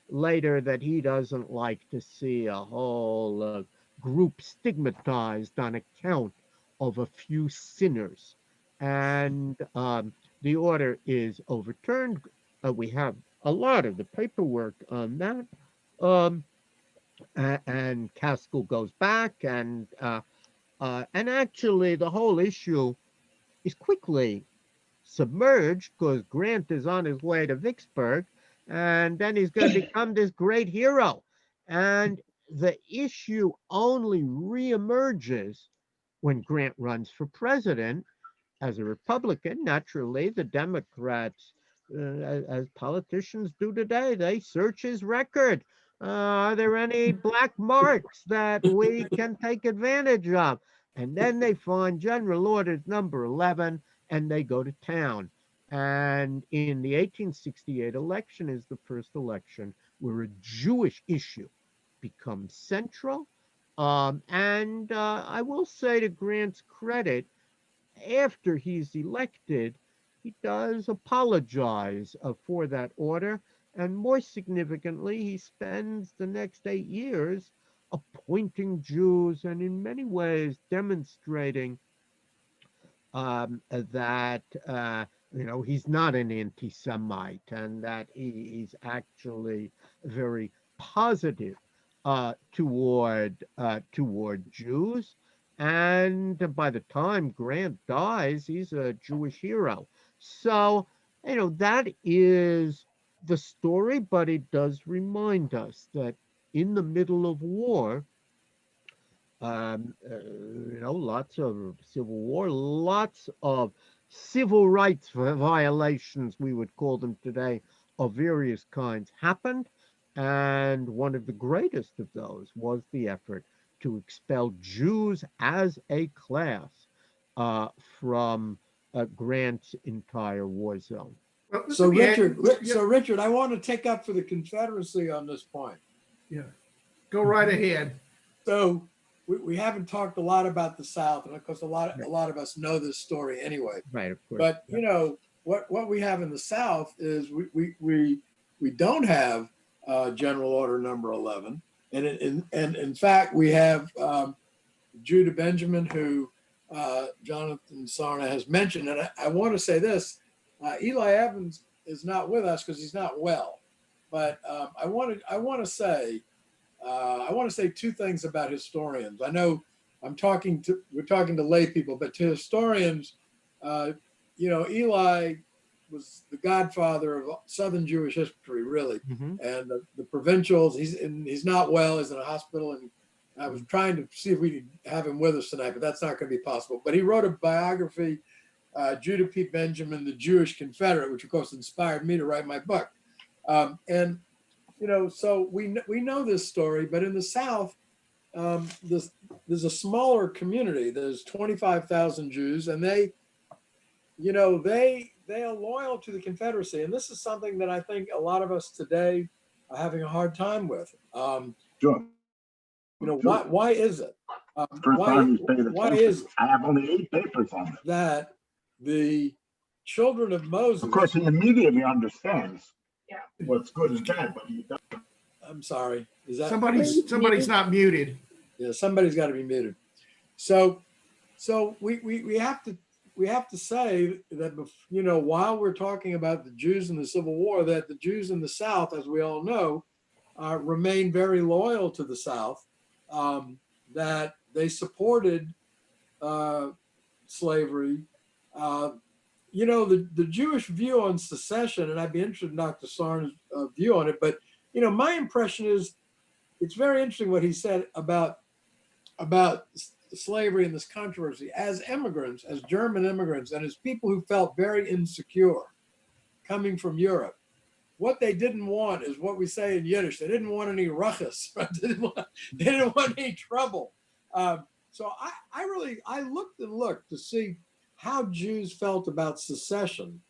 later that he doesn't like to see a whole group stigmatized on account of a few sinners. And the order is overturned. We have a lot of the paperwork on that. Um, and Caskell goes back, and actually the whole issue is quickly submerged because Grant is on his way to Vicksburg, and then he's going to become this great hero. And the issue only reemerges when Grant runs for president as a Republican. Naturally, the Democrats, as politicians do today, they search his record. Are there any black marks that we can take advantage of? And then they find General Orders number 11 and they go to town. And in the 1868 election is the first election where a Jewish issue becomes central. And I will say to Grant's credit, after he's elected, he does apologize for that order. And more significantly, he spends the next 8 years appointing Jews and in many ways demonstrating that he's not an anti-Semite and that he's actually very positive toward Jews. And by the time Grant dies, he's a Jewish hero. So that is the story, but it does remind us that in the middle of war, lots of civil war, lots of civil rights violations, we would call them today, of various kinds happened. And one of the greatest of those was the effort to expel Jews as a class from Grant's entire war zone. Well, So let me Richard, yeah, so Richard, I want to take up for the Confederacy on this point. yeah, go right ahead. So we haven't talked a lot about the South, and of course, a lot of us know this story anyway. Right, of course. But what we have in the South is we don't have General Order number 11, and in fact we have Judah Benjamin, who Jonathan Sarna has mentioned. And I want to say this: Eli Evans is not with us because he's not well. But I want to say two things about historians. I know we're talking to lay people, but to historians, Eli was the godfather of Southern Jewish history, really. Mm-hmm. And the provincials, he's not well, he's in a hospital, and I was trying to see if we could have him with us tonight, but that's not going to be possible. But he wrote a biography, Judah P. Benjamin, the Jewish Confederate, which of course inspired me to write my book. So we know this story, but in the South, there's a smaller community. There's 25,000 Jews, and they are loyal to the Confederacy. And this is something that I think a lot of us today are having a hard time with. Sure. Why is it? Why is I have only 8 papers on it. that the children of Moses? Of course, he immediately understands what's good and bad, but he doesn't. I'm sorry. Is that Somebody's not muted. Yeah, somebody's got to be muted. So we have to say that, while we're talking about the Jews in the Civil War, that the Jews in the South, as we all know, remain very loyal to the South, that they supported slavery. The Jewish view on secession, and I'd be interested in Dr. Sarn's view on it, but my impression is it's very interesting what he said about slavery and this controversy. As immigrants, as German immigrants, and as people who felt very insecure coming from Europe, what they didn't want is what we say in Yiddish. They didn't want any ruckus. Right? They didn't want any trouble. So I looked and looked to see how Jews felt about secession.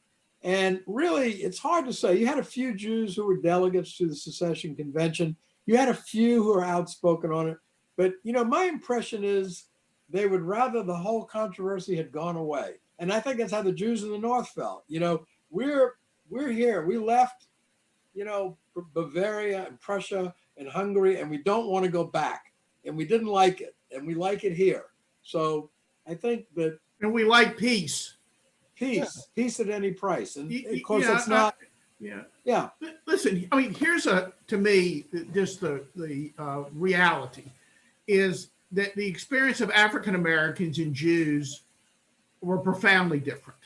And really, it's hard to say. You had a few Jews who were delegates to the secession convention. You had a few who were outspoken on it. But, you know, my impression is they would rather the whole controversy had gone away. And I think that's how the Jews in the North felt. You know, we're here. We left, you know, Bavaria and Prussia and Hungary, and we don't want to go back. And we didn't like it. And we like it here. So I think that. And we like peace. Peace at any price. And of course, Yeah, it's not. Yeah. Listen, I mean, here's to me, just the reality is that the experience of African Americans and Jews were profoundly different.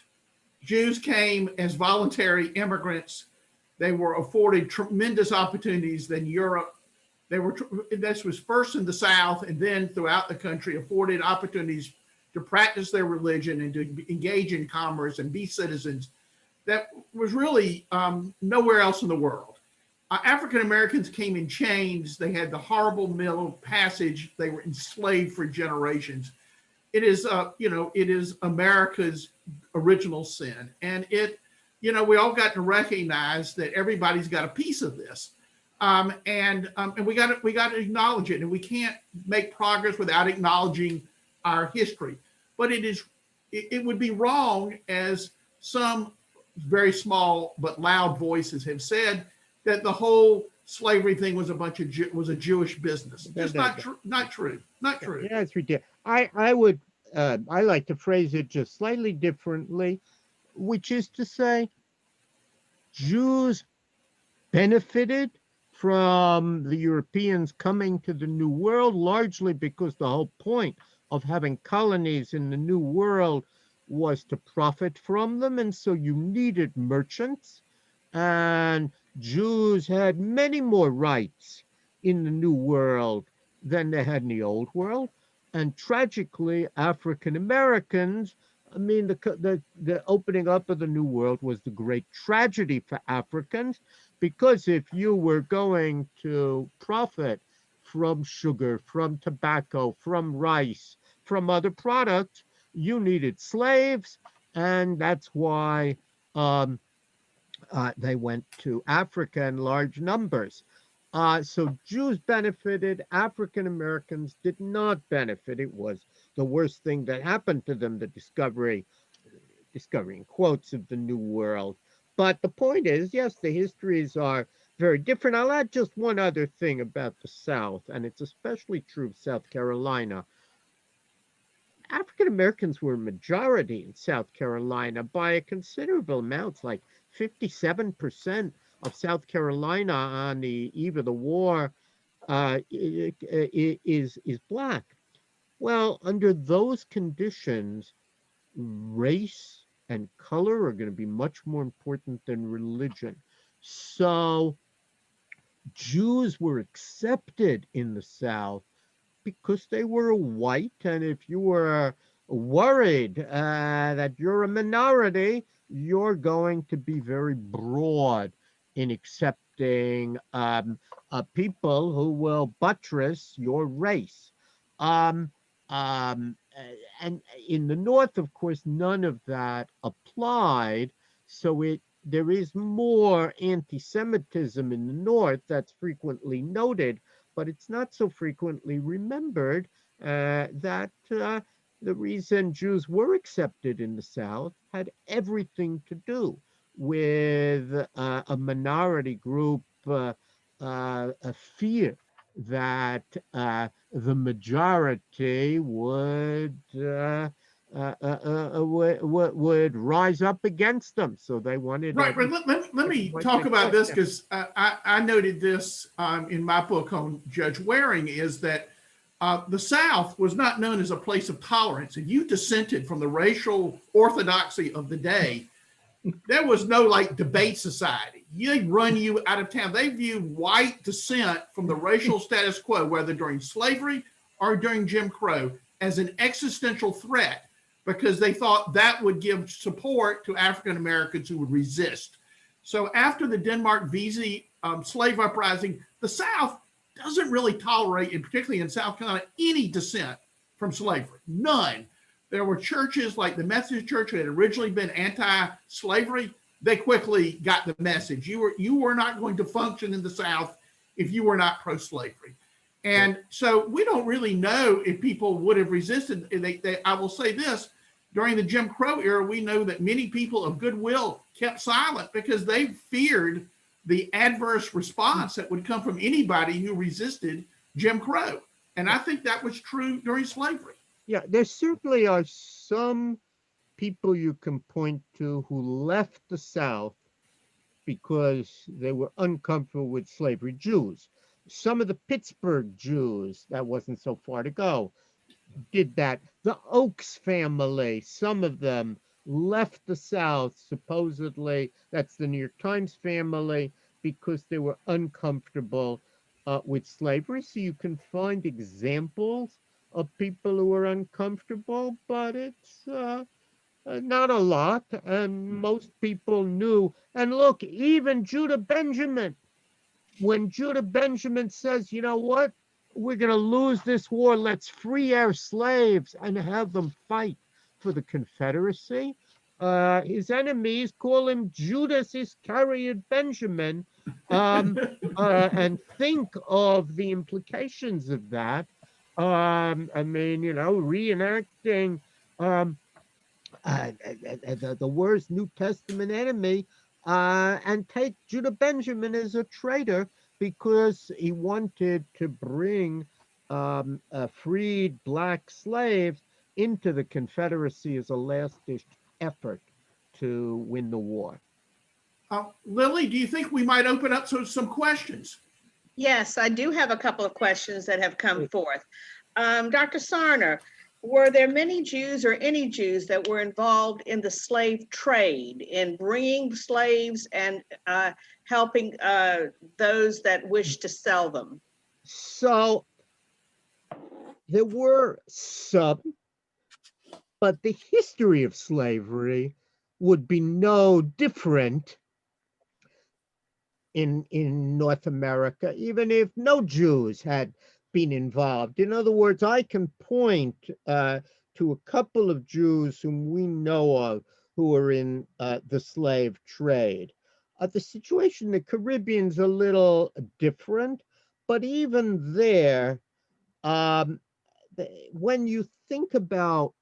Jews came as voluntary immigrants. They were afforded tremendous opportunities than Europe. This was first in the South and then throughout the country, afforded opportunities to practice their religion and to engage in commerce and be citizens that was really nowhere else in the world. African Americans came in chains. They had the horrible Middle Passage. They were enslaved for generations. It is, it is America's original sin. And we all got to recognize that everybody's got a piece of this. And we got to acknowledge it. And we can't make progress without acknowledging our history. But it would be wrong, as some very small but loud voices have said, that the whole slavery thing was a Jewish business. Just not true. Not true. Yeah, it's ridiculous. I like to phrase it just slightly differently, which is to say, Jews benefited from the Europeans coming to the New World, largely because the whole point of having colonies in the New World was to profit from them. And so you needed merchants, and Jews had many more rights in the New World than they had in the Old World. And tragically, African Americans, I mean, the opening up of the New World was the great tragedy for Africans, because if you were going to profit from sugar, from tobacco, from rice, from other products, you needed slaves. And that's why they went to Africa in large numbers. So Jews benefited, African Americans did not benefit. It was the worst thing that happened to them, the discovery in quotes of the New World. But the point is, yes, the histories are very different. I'll add just one other thing about the South, and it's especially true of South Carolina. African Americans were a majority in South Carolina by a considerable amount, like 57% of South Carolina on the eve of the war is Black. Well, under those conditions, race and color are going to be much more important than religion. So Jews were accepted in the South because they were white, and if you were worried that you're a minority, you're going to be very broad in accepting people who will buttress your race. And in the North, of course, none of that applied. So there is more anti-Semitism in the North that's frequently noted, but it's not so frequently remembered that the reason Jews were accepted in the South had everything to do with a minority group, a fear that the majority would rise up against them. So they wanted. Right. Let me talk about this, because I noted this in my book on Judge Waring, is that the South was not known as a place of tolerance. And you dissented from the racial orthodoxy of the day. there was no like debate society. They run you out of town. They viewed white descent from the racial status quo, whether during slavery or during Jim Crow, as an existential threat because they thought that would give support to African Americans who would resist. So after the Denmark Vesey slave uprising, the South doesn't really tolerate, and particularly in South Carolina, any dissent from slavery, none. There were churches like the Methodist Church that had originally been anti-slavery. They quickly got the message. You were not going to function in the South if you were not pro-slavery. And so we don't really know if people would have resisted. I will say this, during the Jim Crow era, we know that many people of goodwill kept silent because they feared the adverse response that would come from anybody who resisted Jim Crow. And I think that was true during slavery. Yeah, there certainly are some people you can point to who left the South because they were uncomfortable with slavery. Jews. Some of the Pittsburgh Jews, that wasn't so far to go, did that. The Oaks family, some of them left the South, supposedly, that's the New York Times family, because they were uncomfortable with slavery. So you can find examples of people who are uncomfortable, but it's not a lot. And most people knew. And look, even Judah Benjamin, when Judah Benjamin says, you know what, we're going to lose this war, let's free our slaves and have them fight for the Confederacy. His enemies call him Judas Iscariot Benjamin, and think of the implications of that. I mean, you know, reenacting the worst New Testament enemy, and take Judah Benjamin as a traitor because he wanted to bring freed black slaves into the Confederacy as a last-ditch effort to win the war. Lily, do you think we might open up some questions? Yes, I do have a couple of questions that have come forth. Dr. Sarner, were there many Jews or any Jews that were involved in the slave trade, in bringing slaves and helping those that wish to sell them? So there were some, but the history of slavery would be no different in North America, even if no Jews had been involved. In other words, I can point to a couple of Jews whom we know of who are in the slave trade. The situation in the Caribbean is a little different, but even there, when you think about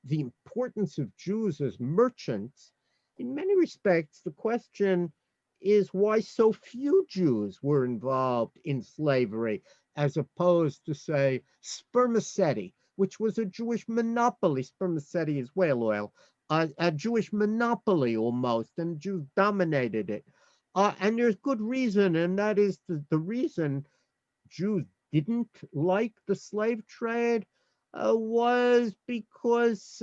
the importance of Jews as merchants, in many respects, the question is why so few Jews were involved in slavery, as opposed to, say, spermaceti, which was a Jewish monopoly. Spermaceti is whale oil, a Jewish monopoly almost, and Jews dominated it. And there's good reason, and that is the reason Jews didn't like the slave trade was because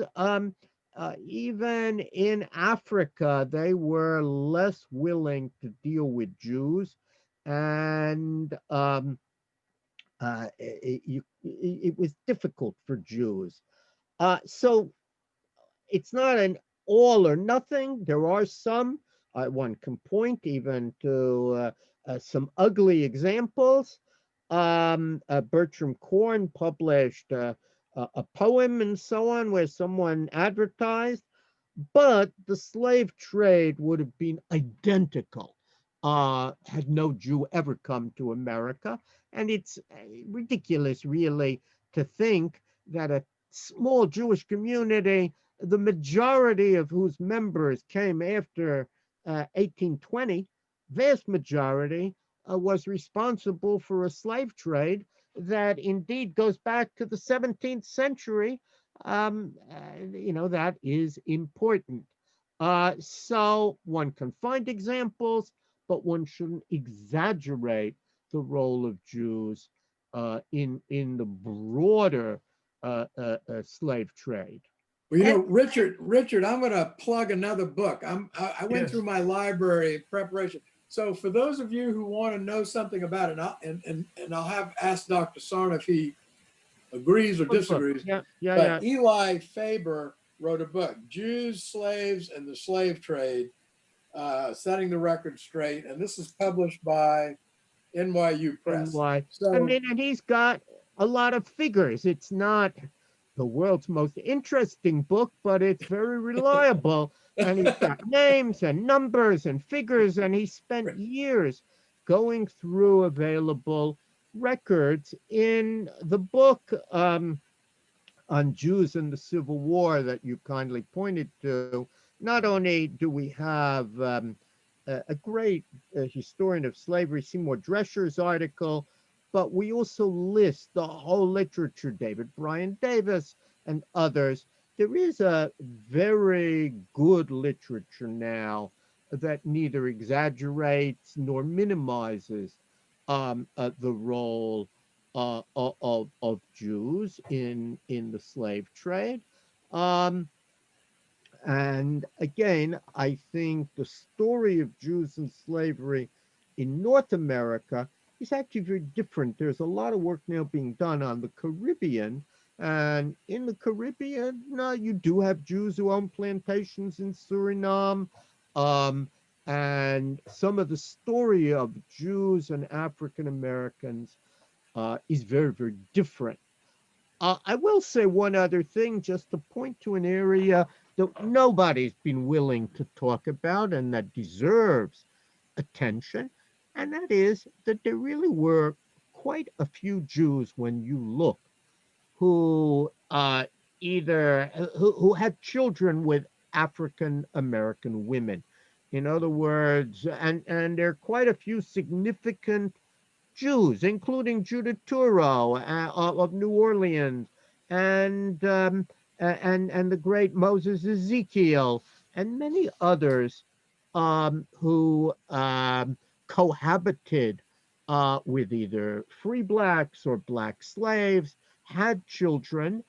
even in Africa, they were less willing to deal with Jews, and it was difficult for Jews. So it's not an all or nothing. There are some. One can point even to some ugly examples. Bertram Korn published a poem and so on where someone advertised, but the slave trade would have been identical had no Jew ever come to America. And it's ridiculous, really, to think that a small Jewish community, the majority of whose members came after 1820, vast majority, was responsible for a slave trade that indeed goes back to the 17th century. You know, that is important. So one can find examples, but one shouldn't exaggerate the role of Jews in the broader slave trade. Well, you know, And- Richard, I'm going to plug another book. I went Yes. through my library in preparation. So for those of you who want to know something about it, I'll have asked Dr. Sarna if he agrees or Good book. disagrees. Yeah, yeah, yeah. But Eli Faber wrote a book, Jews, Slaves, and the Slave Trade, Setting the Record Straight. And this is published by NYU Press. And why? So, I mean, and he's got a lot of figures. It's not the world's most interesting book, but it's very reliable. And he's got names and numbers and figures, and he spent years going through available records in the book on Jews and the Civil War that you kindly pointed to. Not only do we have a great historian of slavery, Seymour Drescher's article, but we also list the whole literature, David Bryan Davis and others. There is a very good literature now that neither exaggerates nor minimizes the role of Jews in the slave trade. Um, and again, I think the story of Jews and slavery in North America is actually very different. There's a lot of work now being done on the Caribbean. And in the Caribbean, you do have Jews who own plantations in Suriname. And some of the story of Jews and African Americans is very, very different. I will say one other thing, just to point to an area that nobody's been willing to talk about and that deserves attention, and that is that there really were quite a few Jews, when you look, who who had children with African American women. In other words, and there are quite a few significant Jews, including Judah Turo of New Orleans, and and the great Moses Ezekiel, and many others who cohabited with either free blacks or black slaves, had children.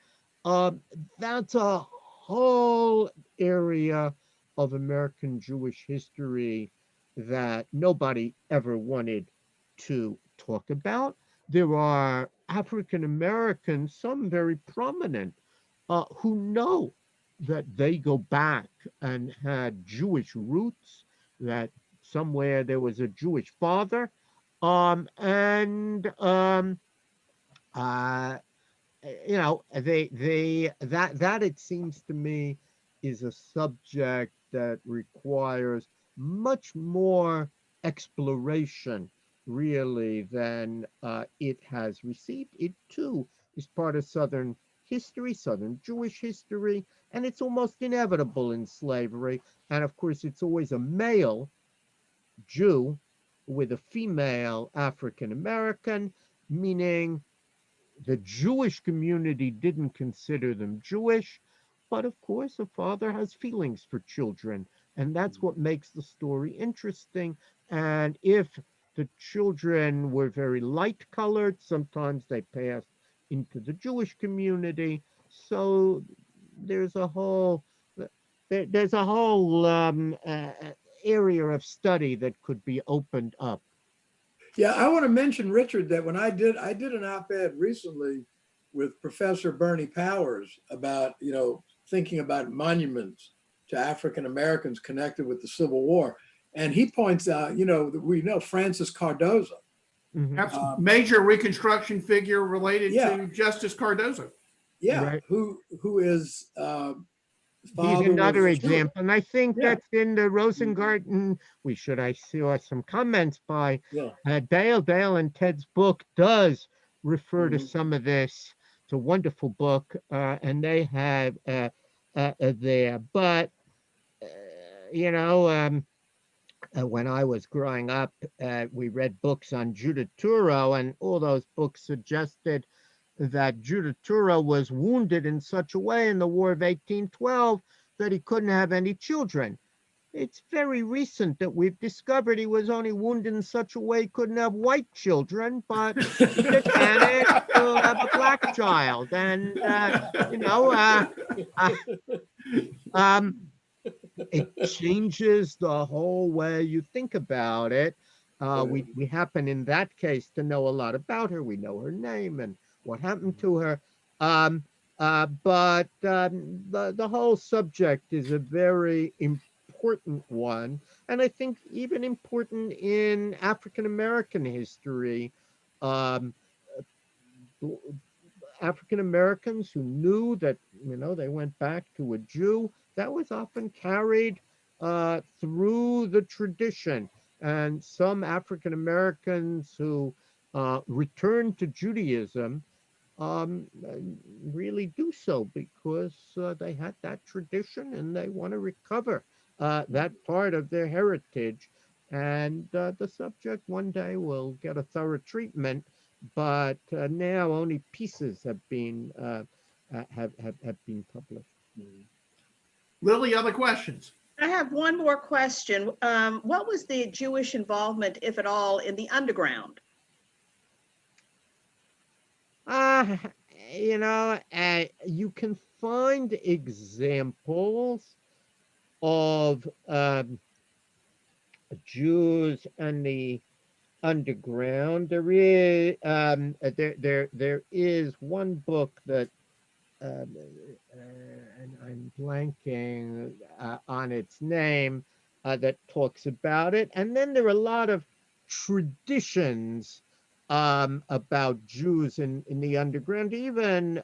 Um, that's a whole area of American Jewish history that nobody ever wanted to talk about. There are African Americans, some very prominent, who know that they go back and had Jewish roots, that somewhere there was a Jewish father, and uh, that it seems to me is a subject that requires much more exploration, really, than it has received. It too is part of Southern history, Southern Jewish history, and it's almost inevitable in slavery. And of course, it's always a male Jew with a female African American, meaning the Jewish community didn't consider them Jewish, but of course, a father has feelings for children, and that's what makes the story interesting. And if the children were very light colored, sometimes they passed into the Jewish community. So there's a whole there's a whole area of study that could be opened up. yeah, I want to mention, Richard, that when I did an op-ed recently with Professor Bernie Powers about, thinking about monuments to African Americans connected with the Civil War. And he points out, that we know Francis Cardozo. Mhm. Major Reconstruction figure related Yeah. to Justice Cardozo. Yeah, Right. who is He's father another was Jewish. example, and I think Yeah. that's in the Rosengarten. I saw some comments by Yeah. Dale and Ted's book does refer to Mhm. some of this. It's a wonderful book, and they have there. But uh, you know, when I was growing up, we read books on Judah Turo, and all those books suggested that Judah Turo was wounded in such a way in the War of 1812 that he couldn't have any children. it's very recent that we've discovered he was only wounded in such a way he couldn't have white children, but he did manage to have a black child. And, you know, uh, um, it changes the whole way you think about it. We happen in that case to know a lot about her. We know her name and what happened to her. Um, but the whole subject is a very important one, and I think even important in African American history. Um, African Americans who knew that, they went back to a Jew, that was often carried through the tradition. And some African Americans who returned to Judaism really do so because they had that tradition and they want to recover that part of their heritage. And the subject one day will get a thorough treatment, but now only pieces have been have been published. Lily, other questions? I have one more question. What was the Jewish involvement, if at all, in the underground? Uh, you can find examples of Jews and the underground. There is one book that and I'm blanking on its name that talks about it. And then there are a lot of traditions about Jews in the underground, even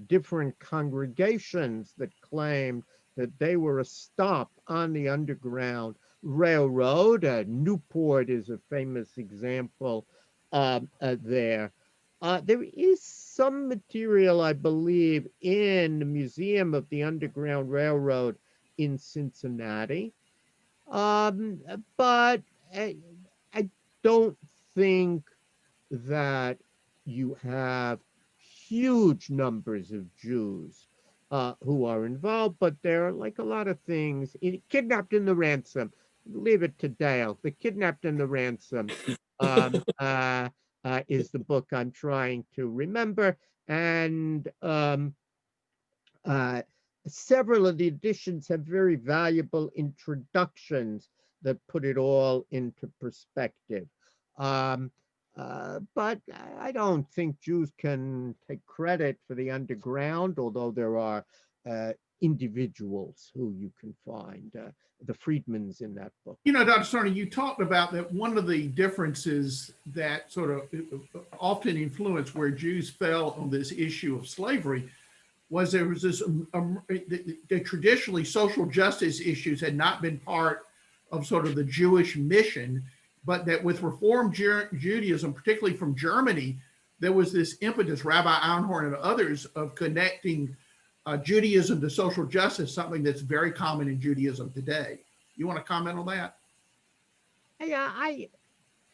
different congregations that claimed that they were a stop on the Underground Railroad. Newport is a famous example there. There is some material, I believe, in the Museum of the Underground Railroad in Cincinnati, but I don't think that you have huge numbers of Jews who are involved, but there are, like a lot of things, Kidnapped in the Ransom. Leave it to Dale. The Kidnapped in the Ransom is the book I'm trying to remember, and several of the editions have very valuable introductions that put it all into perspective. But I don't think Jews can take credit for the underground, although there are individuals who you can find, the Friedmans in that book. Dr. Cerny, you talked about that one of the differences that sort of often influenced where Jews fell on this issue of slavery was there was this, the traditionally social justice issues had not been part of sort of the Jewish mission, but that with Reform Judaism, particularly from Germany, there was this impetus, Rabbi Einhorn and others, of connecting Judaism to social justice, something that's very common in Judaism today. You want to comment on that? Yeah,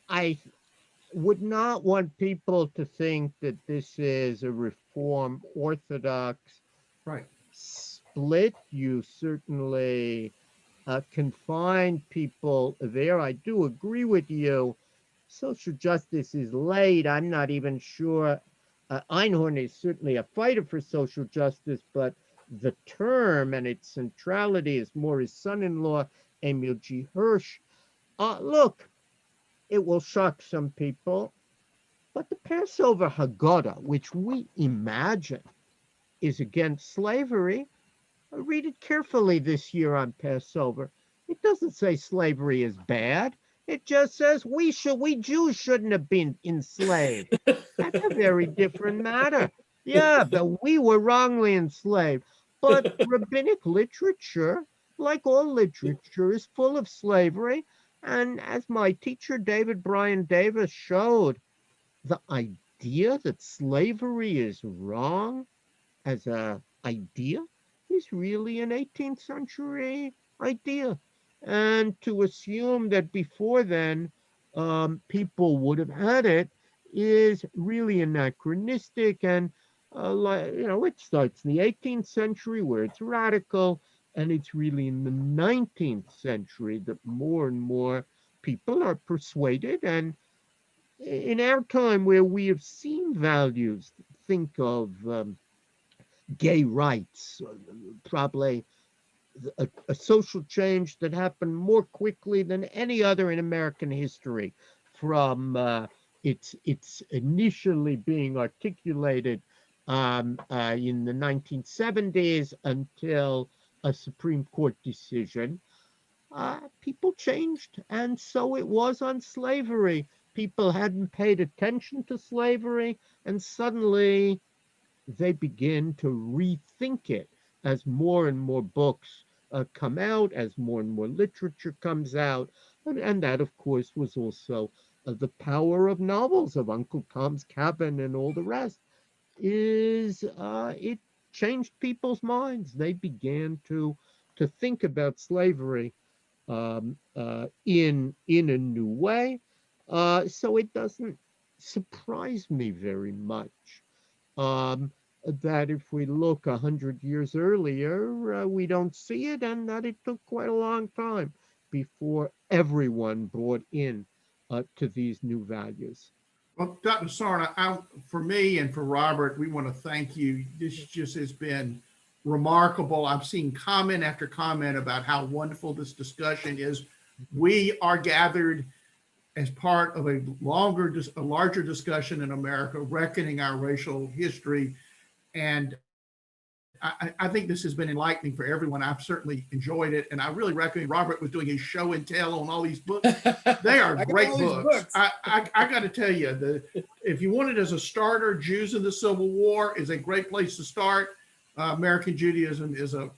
I would not want people to think that this is a Reform Orthodox Right. split. You certainly can find people there. I do agree with you. Social justice is late. I'm not even sure. Einhorn is certainly a fighter for social justice, but the term and its centrality is more his son-in-law, Emil G. Hirsch. Look, it will shock some people, but the Passover Haggadah, which we imagine is against slavery, read it carefully this year on Passover. It doesn't say slavery is bad. It just says we Jews shouldn't have been enslaved. That's a very different matter. Yeah, but we were wrongly enslaved. But rabbinic literature, like all literature, is full of slavery. And as my teacher, David Bryan Davis, showed, the idea that slavery is wrong as an idea is really an 18th century idea. And to assume that before then people would have had it is really anachronistic. And it starts in the 18th century where it's radical, And it's really in the 19th century that more and more people are persuaded. And in our time, where we have seen values, think of gay rights, probably a social change that happened more quickly than any other in American history, from its initially being articulated in the 1970s until a Supreme Court decision. People changed, and so it was on slavery. People hadn't paid attention to slavery, and suddenly they begin to rethink it as more and more books come out, as more and more literature comes out. And that, of course, was also the power of novels, of Uncle Tom's Cabin and all the rest, is it changed people's minds. They began to think about slavery in a new way. So it doesn't surprise me very much um, that if we look 100 years earlier, we don't see it, and that it took quite a long time before everyone bought in to these new values. Well, Dr. Sarna, for me and for Robert, we want to thank you. This just has been remarkable. I've seen comment after comment about how wonderful this discussion is. We are gathered as part of a larger discussion in America, reckoning our racial history. And I think this has been enlightening for everyone. I've certainly enjoyed it. And I really recommend Robert was doing his show and tell on all these books. They are great books. I got to tell you, if you want it as a starter, Jews in the Civil War is a great place to start. American Judaism is a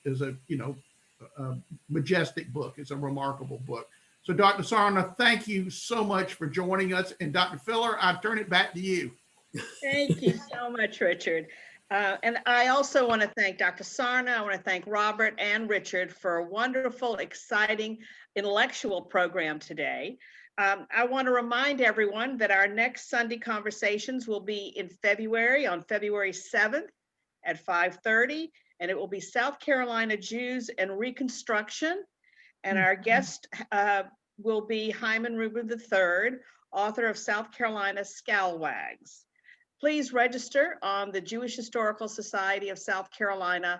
majestic book. It's a remarkable book. So Dr. Sarna, thank you so much for joining us. And Dr. Filler, I turn it back to you. Thank you so much, Richard. And I also want to thank Dr. Sarna. I want to thank Robert and Richard for a wonderful, exciting intellectual program today. I want to remind everyone that our next Sunday conversations will be in February, on February 7th at 5:30, and it will be South Carolina Jews and Reconstruction. And our guest will be Hyman Reuben III, author of South Carolina Scalawags. Please register on the Jewish Historical Society of South Carolina.org.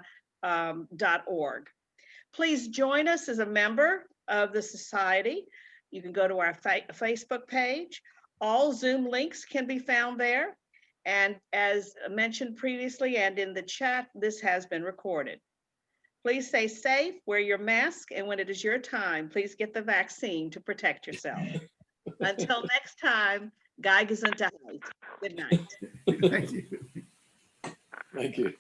Please join us as a member of the society. You can go to our Facebook page. All Zoom links can be found there. And as mentioned previously and in the chat, this has been recorded. Please stay safe, wear your mask, and when it is your time, please get the vaccine to protect yourself. Until next time, Guy Gesundheit. Good night. Thank you. Thank you.